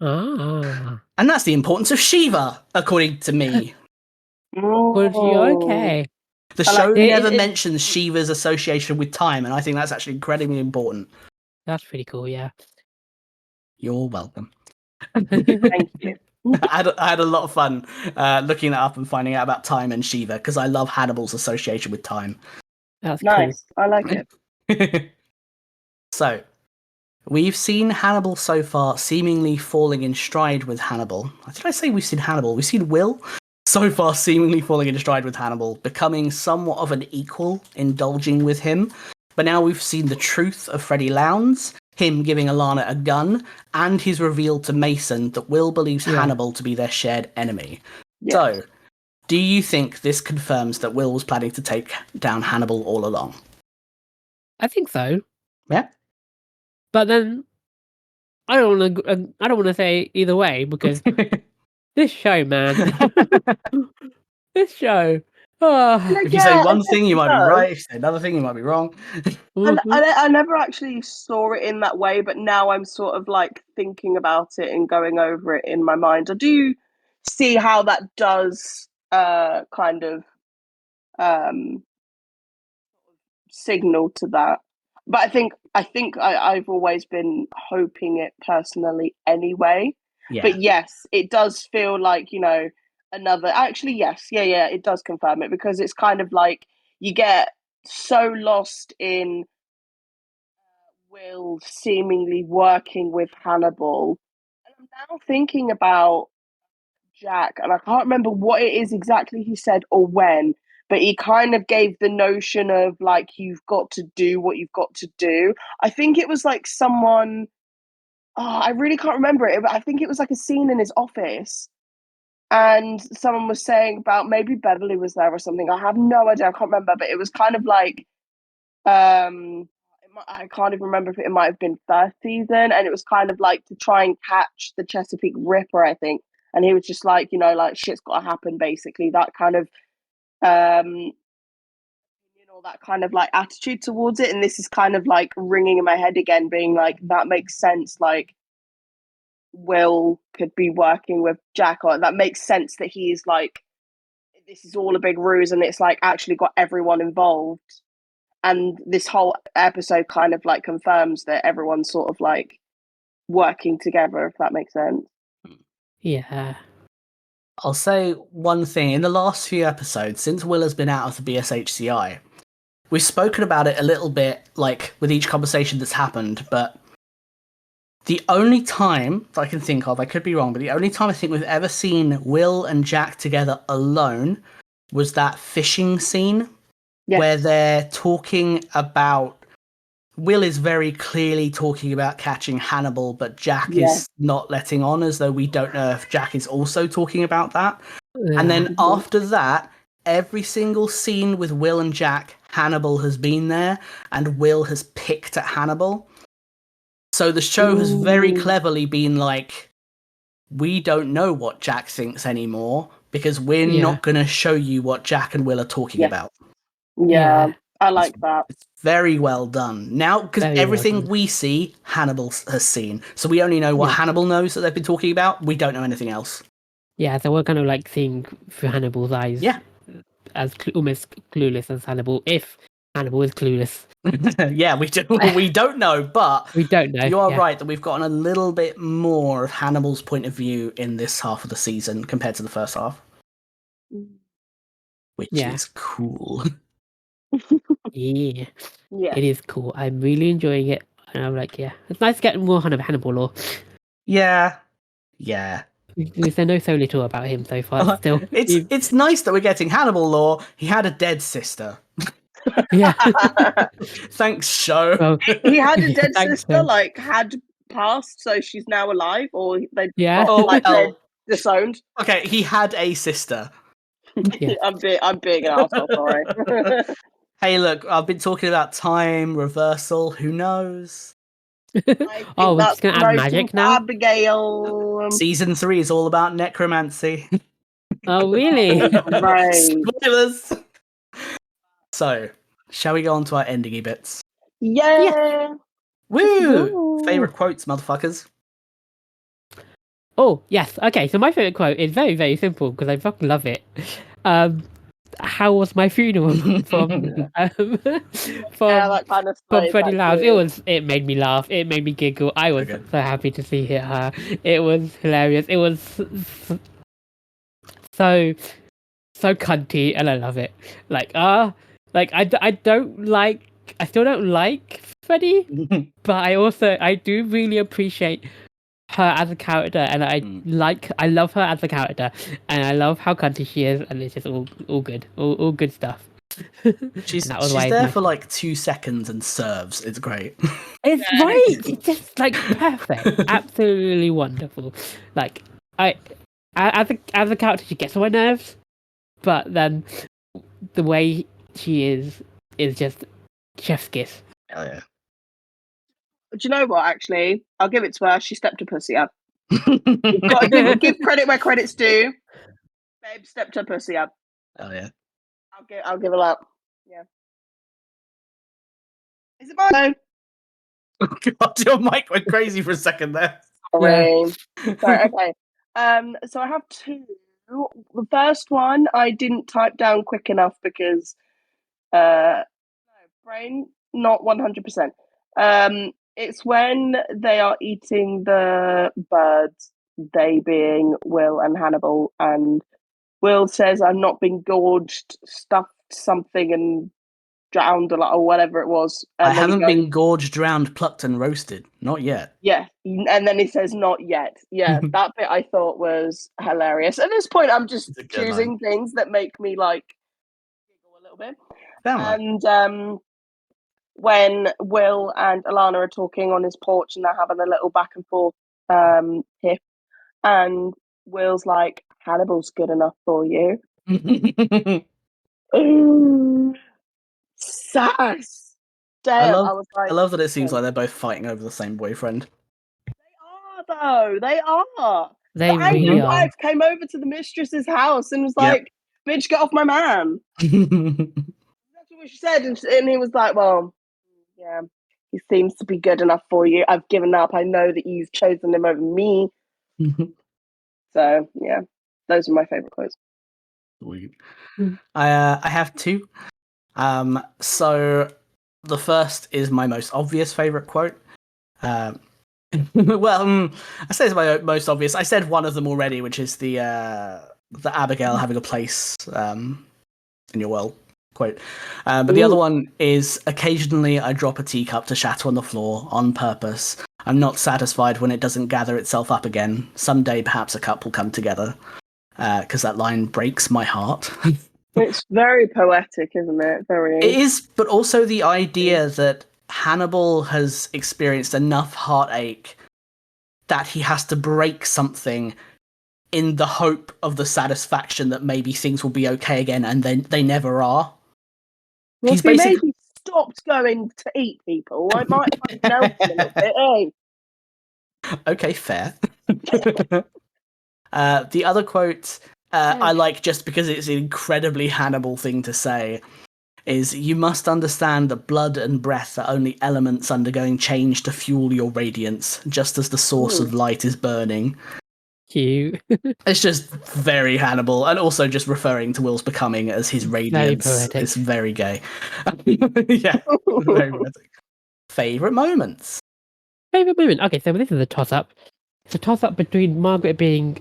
Ah. And that's the importance of Shiva, according to me. Okay. The show never mentions Shiva's association with time, and I think that's actually incredibly important. That's pretty cool, yeah. You're welcome. Thank you. I had a lot of fun looking that up and finding out about time and Shiva, because I love Hannibal's association with time. That's nice. Cool. I like it. So, we've seen Hannibal so far seemingly falling in stride with Hannibal. Did I say we've seen Hannibal? We've seen Will so far seemingly falling in stride with Hannibal, becoming somewhat of an equal, indulging with him. But now we've seen the truth of Freddie Lounds, him giving Alana a gun, and his reveal to Mason that Will believes Hannibal to be their shared enemy. Yes. So, do you think this confirms that Will was planning to take down Hannibal all along? I think so. Yeah. But then I don't want to say either way, because this show, man. This show. If you say one thing, you might be right. If you say another thing, you might be wrong. And I never actually saw it in that way, but now I'm sort of like thinking about it and going over it in my mind. I do see how that does kind of signal to that. But I think I've always been hoping it personally anyway. Yeah. But yes, it does feel like, you know, another. Actually, yes, yeah, it does confirm it, because it's kind of like you get so lost in Will seemingly working with Hannibal. And I'm now thinking about Jack, and I can't remember what it is exactly he said or when, but he kind of gave the notion of like, you've got to do what you've got to do. I think it was like someone, I really can't remember it, but I think it was like a scene in his office, and someone was saying about, maybe Beverly was there or something. I have no idea. I can't remember, but it was kind of like, I can't even remember if it might have been first season, and it was kind of like to try and catch the Chesapeake Ripper, I think. And he was just like, you know, like, shit's got to happen, basically. That kind of, you know, that kind of like attitude towards it. And this is kind of like ringing in my head again, being like, that makes sense. Like, Will could be working with Jack, or that makes sense that he's like, this is all a big ruse, and it's like actually got everyone involved. And this whole episode kind of like confirms that everyone's sort of like working together, if that makes sense. Yeah. I'll say one thing. In the last few episodes, since Will has been out of the BSHCI, we've spoken about it a little bit, like, with each conversation that's happened, but the only time that I can think of, I could be wrong, but the only time I think we've ever seen Will and Jack together alone was that fishing scene. Yes. Where they're talking about Will is very clearly talking about catching Hannibal, but Jack Yeah. is not letting on, as though we don't know if Jack is also talking about that. Yeah. And then Mhm. after that, every single scene with Will and Jack, Hannibal has been there, and Will has picked at Hannibal. So the show has very Ooh. cleverly been like, we don't know what Jack thinks anymore, because we're Yeah. not going to show you what Jack and Will are talking Yeah. about. Yeah, Yeah. I like that. It's very well done. Now, because Very well everything done. we see, Hannibal has seen. So we only know what Yeah. Hannibal knows that they've been talking about. We don't know anything else. Yeah, so we're kind of like seeing through Hannibal's eyes, Yeah. as almost clueless as Hannibal, if Hannibal is clueless. Yeah, we don't know, but We don't know. you are yeah. right that we've gotten a little bit more of Hannibal's point of view in this half of the season compared to the first half, which Yeah. is cool. Yeah, Yeah. it is cool. I'm really enjoying it, and I'm like, yeah, it's nice getting more kind of Hannibal lore. Yeah. Yeah. We know so little about him so far. Still, It's nice that we're getting Hannibal lore. He had a dead sister. yeah. Thanks, show. Well, He had a yeah, dead thanks, sister, Phil. like had passed, so she's now alive, or they Yeah. got Oh, like well. they're disowned. Okay, he had a sister. Yeah. I'm being an arsehole, sorry. Hey, look, I've been talking about time reversal. Who knows? I think Oh, we're that's just gonna add promoting magic to now. Abigail. Season 3 is all about necromancy. Oh, really? Right. Spoilers. So, shall we go on to our endingy bits? Yeah. Woo! Woo. Favorite quotes, motherfuckers. Oh, yes. Okay, so my favorite quote is very, very simple because I fucking love it. How was my funeral from Yeah, that kind of from stays Freddie Lounds? actually. It made me laugh. It made me giggle. I was Okay. so happy to see her. It was hilarious. It was so cunty, and I love it. Like I still don't like Freddie, but I do really appreciate her as a character, and I love her as a character, and I love how cunty she is, and it's just all good, all good stuff. She's And that was why there my- for like 2 seconds and serves. It's great. It's right. It's just like perfect, absolutely wonderful. Like as a character, she gets on my nerves, but then the way she is just chef's kiss. Hell yeah. Do you know what? Actually, I'll give it to her. She stepped her pussy up. You've got to give credit where credit's due. Babe stepped her pussy up. Hell yeah. I'll give her that. Yeah. Is it mine? Oh god, your mic went crazy for a second there. Sorry. Sorry. Okay. So I have 2. The first one I didn't type down quick enough because no, brain not 100%. It's when they are eating the birds, they being Will and Hannibal, and Will says, "I'm not being gorged, stuffed something, and drowned a lot, or whatever it was." And I then he haven't goes, been gorged, drowned, plucked, and roasted. Not yet. yeah, and then he says, "Not yet." Yeah, that bit I thought was hilarious. At this point, I'm just It's a good choosing things that make me like giggle a little bit. Family. And when Will and Alana are talking on his porch and they're having a little back and forth tiff, and Will's like, "Hannibal's good enough for you." Ooh, sass. Damn, I was I like, love that it seems like they're both fighting over the same boyfriend. they are though. They are. They The angry really are. wife came over to the mistress's house and was Yep. like, "Bitch, get off my man." That's what she said, and he was like, "Well, yeah, he seems to be good enough for you. I've given up. I know that you've chosen him over me." So yeah, those are my favorite quotes. Sweet. Mm. I have 2. So the first is my most obvious favorite quote. Well, I say it's my most obvious. I said one of them already, which is the Abigail having a place in your world quote. But the other one is, occasionally I drop a teacup to shatter on the floor on purpose. I'm not satisfied when it doesn't gather itself up again. Someday perhaps a cup will come together. Because that line breaks my heart. It's very poetic, isn't it? Very. It is, but also the idea that Hannibal has experienced enough heartache that he has to break something in the hope of the satisfaction that maybe things will be okay again, and then they never are. Well, He's if he basically maybe stopped going to eat people, I might fucking help him a little bit, eh? okay, fair. The other quote I like just because it's an incredibly Hannibal thing to say is, "You must understand that blood and breath are only elements undergoing change to fuel your radiance, just as the source of light is burning." Cute. It's just very Hannibal, and also just referring to Will's becoming as his radiance. poetic. It's very gay. Yeah, very poetic. Favorite moments? Favorite moment? Okay, so this is a toss-up. It's a toss-up between Margaret being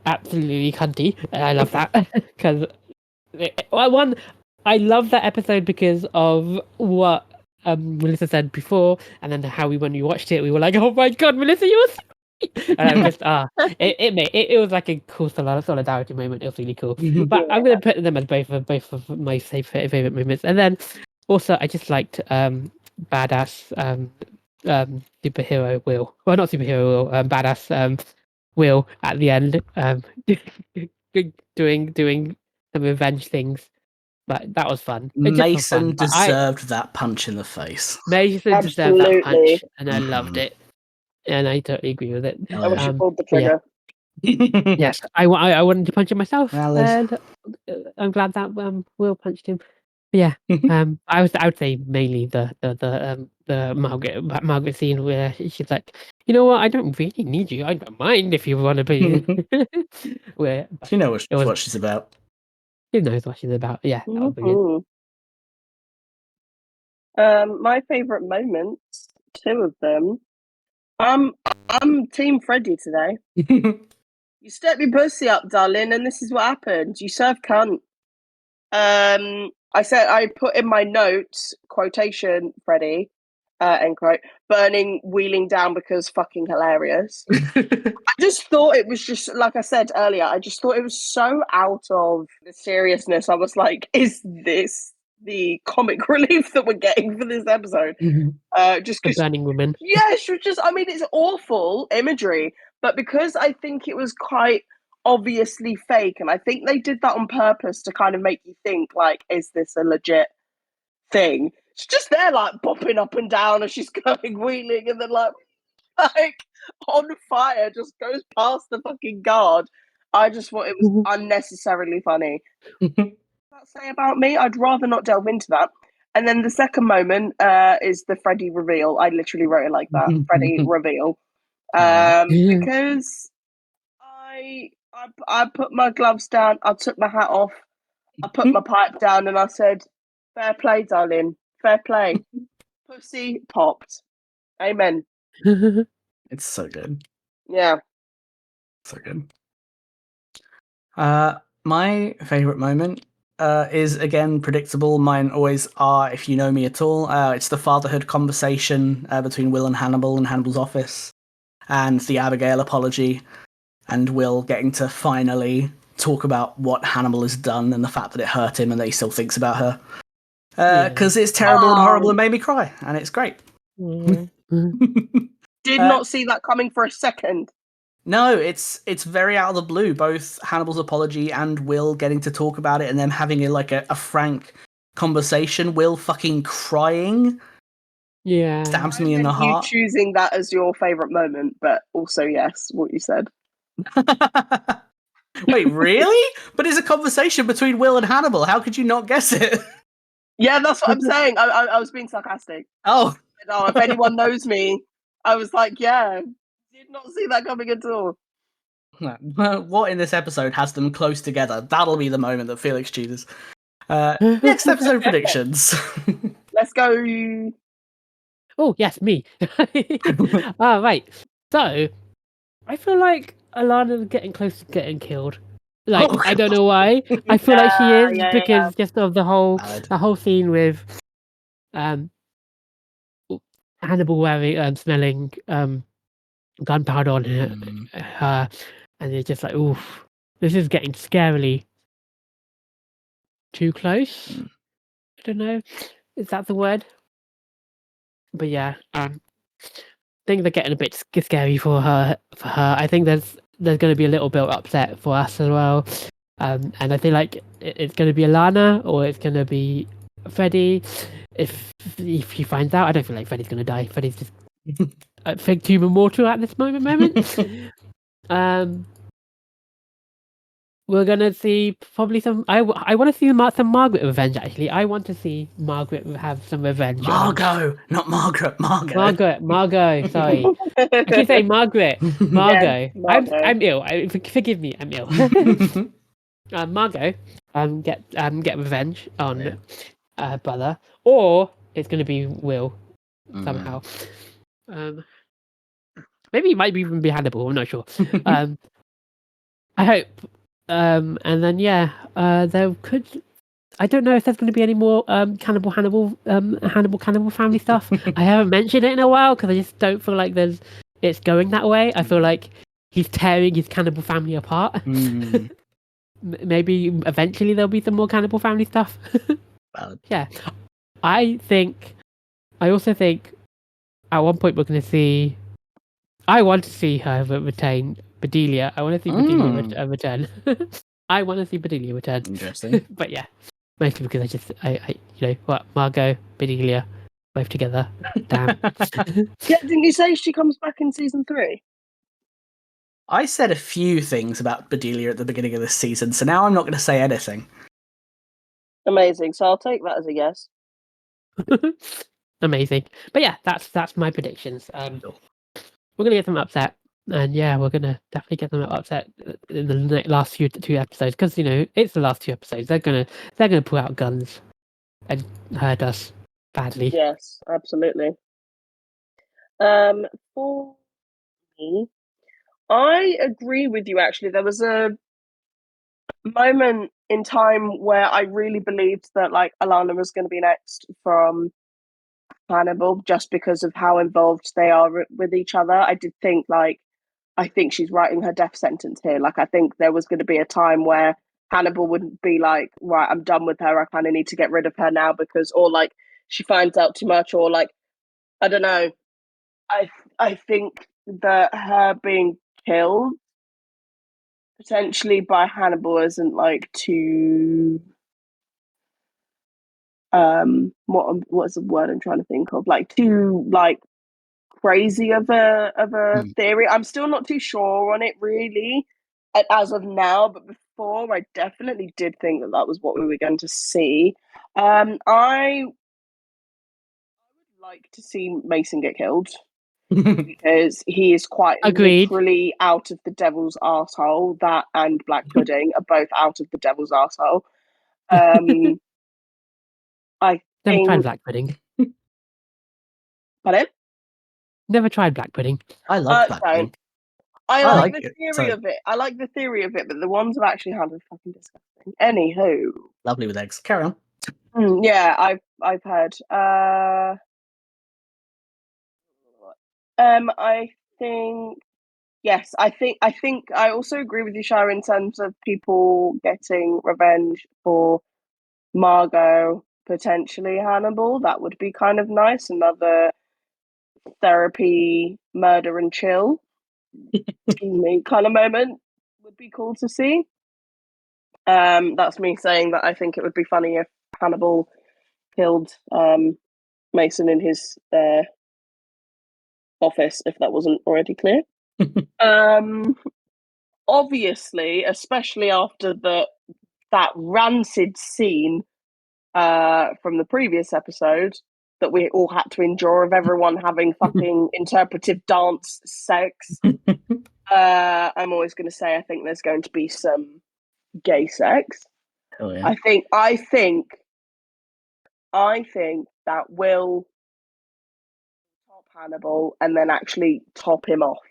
absolutely cunty, and I love that, because... One, I love that episode because of what Melissa said before, and then how when we watched it, we were like, "Oh my god, Melissa, you were..." And I was just it was like a cool solidarity moment. It was really cool. But I'm gonna put them as both of my favorite moments. And then also I just liked badass superhero Will. Well, not superhero Will. Badass Will at the end doing some revenge things. But that was fun. It's just for Mason fun. But deserved that punch in the face. Mason deserved that Absolutely. punch, and I loved it. And I totally agree with it. I wish you pulled the But yeah. trigger. Yes, I wanted to punch him myself, Valid. and I'm glad that Will punched him. But yeah, I would say mainly the Margaret scene where she's like, "You know what? I don't really need you. I don't mind if you want to be." Where She knows it was, what she's about. who knows what she's about? Yeah, that was brilliant. My favourite moments, two of them. I'm Team Freddie today. You step your pussy up, darling, and this is what happened. You serve cunt. I put in my notes, quotation, Freddie, end quote, burning, wheeling down because fucking hilarious. I just thought it was just, like I said earlier, I just thought it was so out of the seriousness. I was like, is this the comic relief that we're getting for this episode? Just The because, burning woman. yeah, she was just, I mean, it's awful imagery, but because I think it was quite obviously fake, and I think they did that on purpose to kind of make you think, like, is this a legit thing? She's just there, like, bopping up and down as she's going wheeling, and then, like on fire, just goes past the fucking guard. I just thought it was unnecessarily funny. What does that say about me? I'd rather not delve into that. And then the second moment is the Freddie reveal. I literally wrote it like that. Freddie reveal. Because I put my gloves down, I took my hat off, I put my pipe down, and I said, "Fair play, darling. Fair play." Pussy popped. Amen. It's so good. Yeah. So good. My favorite moment is, again, predictable. Mine always are, if you know me at all. It's the fatherhood conversation between Will and Hannibal in Hannibal's office, and the Abigail apology, and Will getting to finally talk about what Hannibal has done and the fact that it hurt him and that he still thinks about her. Because it's terrible and horrible and made me cry, and it's great. Did not see that coming for a second. No, it's very out of the blue. Both Hannibal's apology and Will getting to talk about it, and them having a frank conversation. Will fucking crying. Yeah. Stabs me in the heart. You choosing that as your favourite moment, but also, yes, what you said. Wait, really? But it's a conversation between Will and Hannibal. How could you not guess it? Yeah, that's what I'm saying. I was being sarcastic. Oh. No, if anyone knows me, I was like, yeah, did not see that coming at all. What in this episode has them close together? That'll be the moment that Felix chooses. Next episode predictions. Let's go. Oh, yes, me. Right. So, I feel like Alana's getting close to getting killed. Like, I don't know why. I feel like she is because just of the whole scene with Hannibal wearing smelling gunpowder on her, and it's just like, oof, this is getting scarily too close. I don't know. Is that the word? But yeah, things are getting a bit scary for her. I think there's going to be a little bit of upset for us as well. And I feel like it's going to be Alana or it's going to be Freddie. If he finds out, I don't feel like Freddie's going to die. Freddie's just I think too immortal at this moment. We're gonna see probably some. I want to see some Margaret revenge. Actually, I want to see Margaret have some revenge. Margot, not Margaret. Margot. Margot. Sorry, I keep saying Margaret. Margot. Yeah, Margot. I'm ill. Forgive me. I'm ill. Margot. Get revenge on her brother, or it's gonna be Will somehow. Maybe it might even be Hannibal. I'm not sure. I hope. And then there could. I don't know if there's going to be any more Hannibal family stuff. I haven't mentioned it in a while because I just don't feel like it's going that way. I feel like he's tearing his cannibal family apart. Maybe eventually there'll be some more cannibal family stuff. Yeah, I also think at one point we're going to see. I want to see her retain Bedelia. I want to see Bedelia return. I want to see Bedelia return. Interesting. But yeah, mostly because Margot, Bedelia, both together. Damn. Yeah, didn't you say she comes back in season 3? I said a few things about Bedelia at the beginning of this season, so now I'm not going to say anything. Amazing. So I'll take that as a yes. Amazing. But yeah, that's my predictions. We're gonna get them upset, and yeah, we're gonna definitely get them upset in the last two episodes because it's the last 2 episodes. They're gonna pull out guns and hurt us badly. Yes, absolutely. For me, I agree with you. Actually, there was a moment in time where I really believed that Alana was going to be next from Hannibal, just because of how involved they are with each other. I did think I think she's writing her death sentence here. I think there was going to be a time where Hannibal wouldn't be like, right, I'm done with her. I kind of need to get rid of her now because, or she finds out too much, or I don't know. I think that her being killed potentially by Hannibal isn't too what's the word I'm trying to think of? Too crazy of a theory. I'm still not too sure on it really as of now, but before I definitely did think that was what we were going to see. I would like to see Mason get killed because he is quite literally out of the devil's arsehole. That and Black Pudding are both out of the devil's arsehole. I never tried Black Pudding. Pardon? Never tried Black Pudding. I like Black Pudding. I like the theory of it. I like the theory of it, but the ones I've actually had are fucking disgusting. Anywho, lovely with eggs. Carry on. Yeah, I've heard. I think yes. I think I also agree with you, Shaira, in terms of people getting revenge for Margot, potentially Hannibal. That would be kind of nice. Another therapy, murder and chill. Excuse me, kind of moment would be cool to see. That's me saying that I think it would be funny if Hannibal killed Mason in his office, if that wasn't already clear. Obviously, especially after that rancid scene from the previous episode that we all had to endure of everyone having fucking interpretive dance sex. I'm always going to say I think there's going to be some gay sex. Oh, yeah. I think that will top Hannibal and then actually top him off.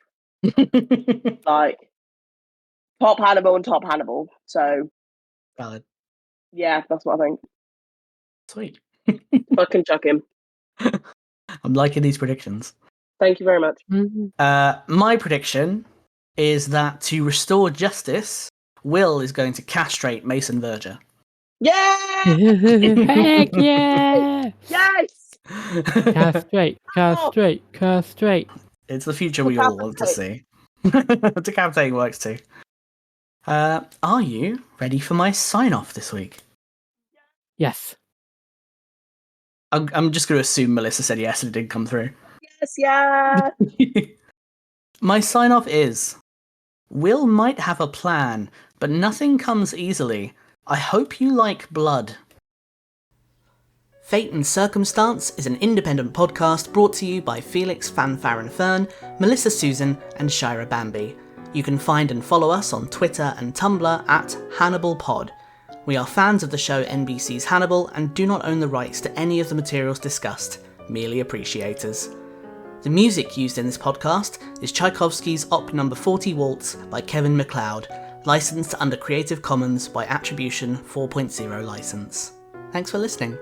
Top Hannibal and top Hannibal. So valid. Yeah, that's what I think. Sweet. Fucking chuck him. I'm liking these predictions. Thank you very much. My prediction is that to restore justice, Will is going to castrate Mason Verger. Yeah! Heck yeah! Yes! Castrate, castrate, castrate. It's the future we all want to see. Decapitating works too. Are you ready for my sign-off this week? Yes. I'm just going to assume Melissa said yes and it did come through. Yes, yeah. My sign-off is... Will might have a plan, but nothing comes easily. I hope you like blood. Fate and Circumstance is an independent podcast brought to you by Felix Fanfaron Fern, Melisa Suzan, and Shaira Bambi. You can find and follow us on Twitter and Tumblr at HannibalPod. We are fans of the show NBC's Hannibal and do not own the rights to any of the materials discussed, merely appreciators. The music used in this podcast is Tchaikovsky's Op. No. 40 Waltz by Kevin MacLeod, licensed under Creative Commons by Attribution 4.0 license. Thanks for listening.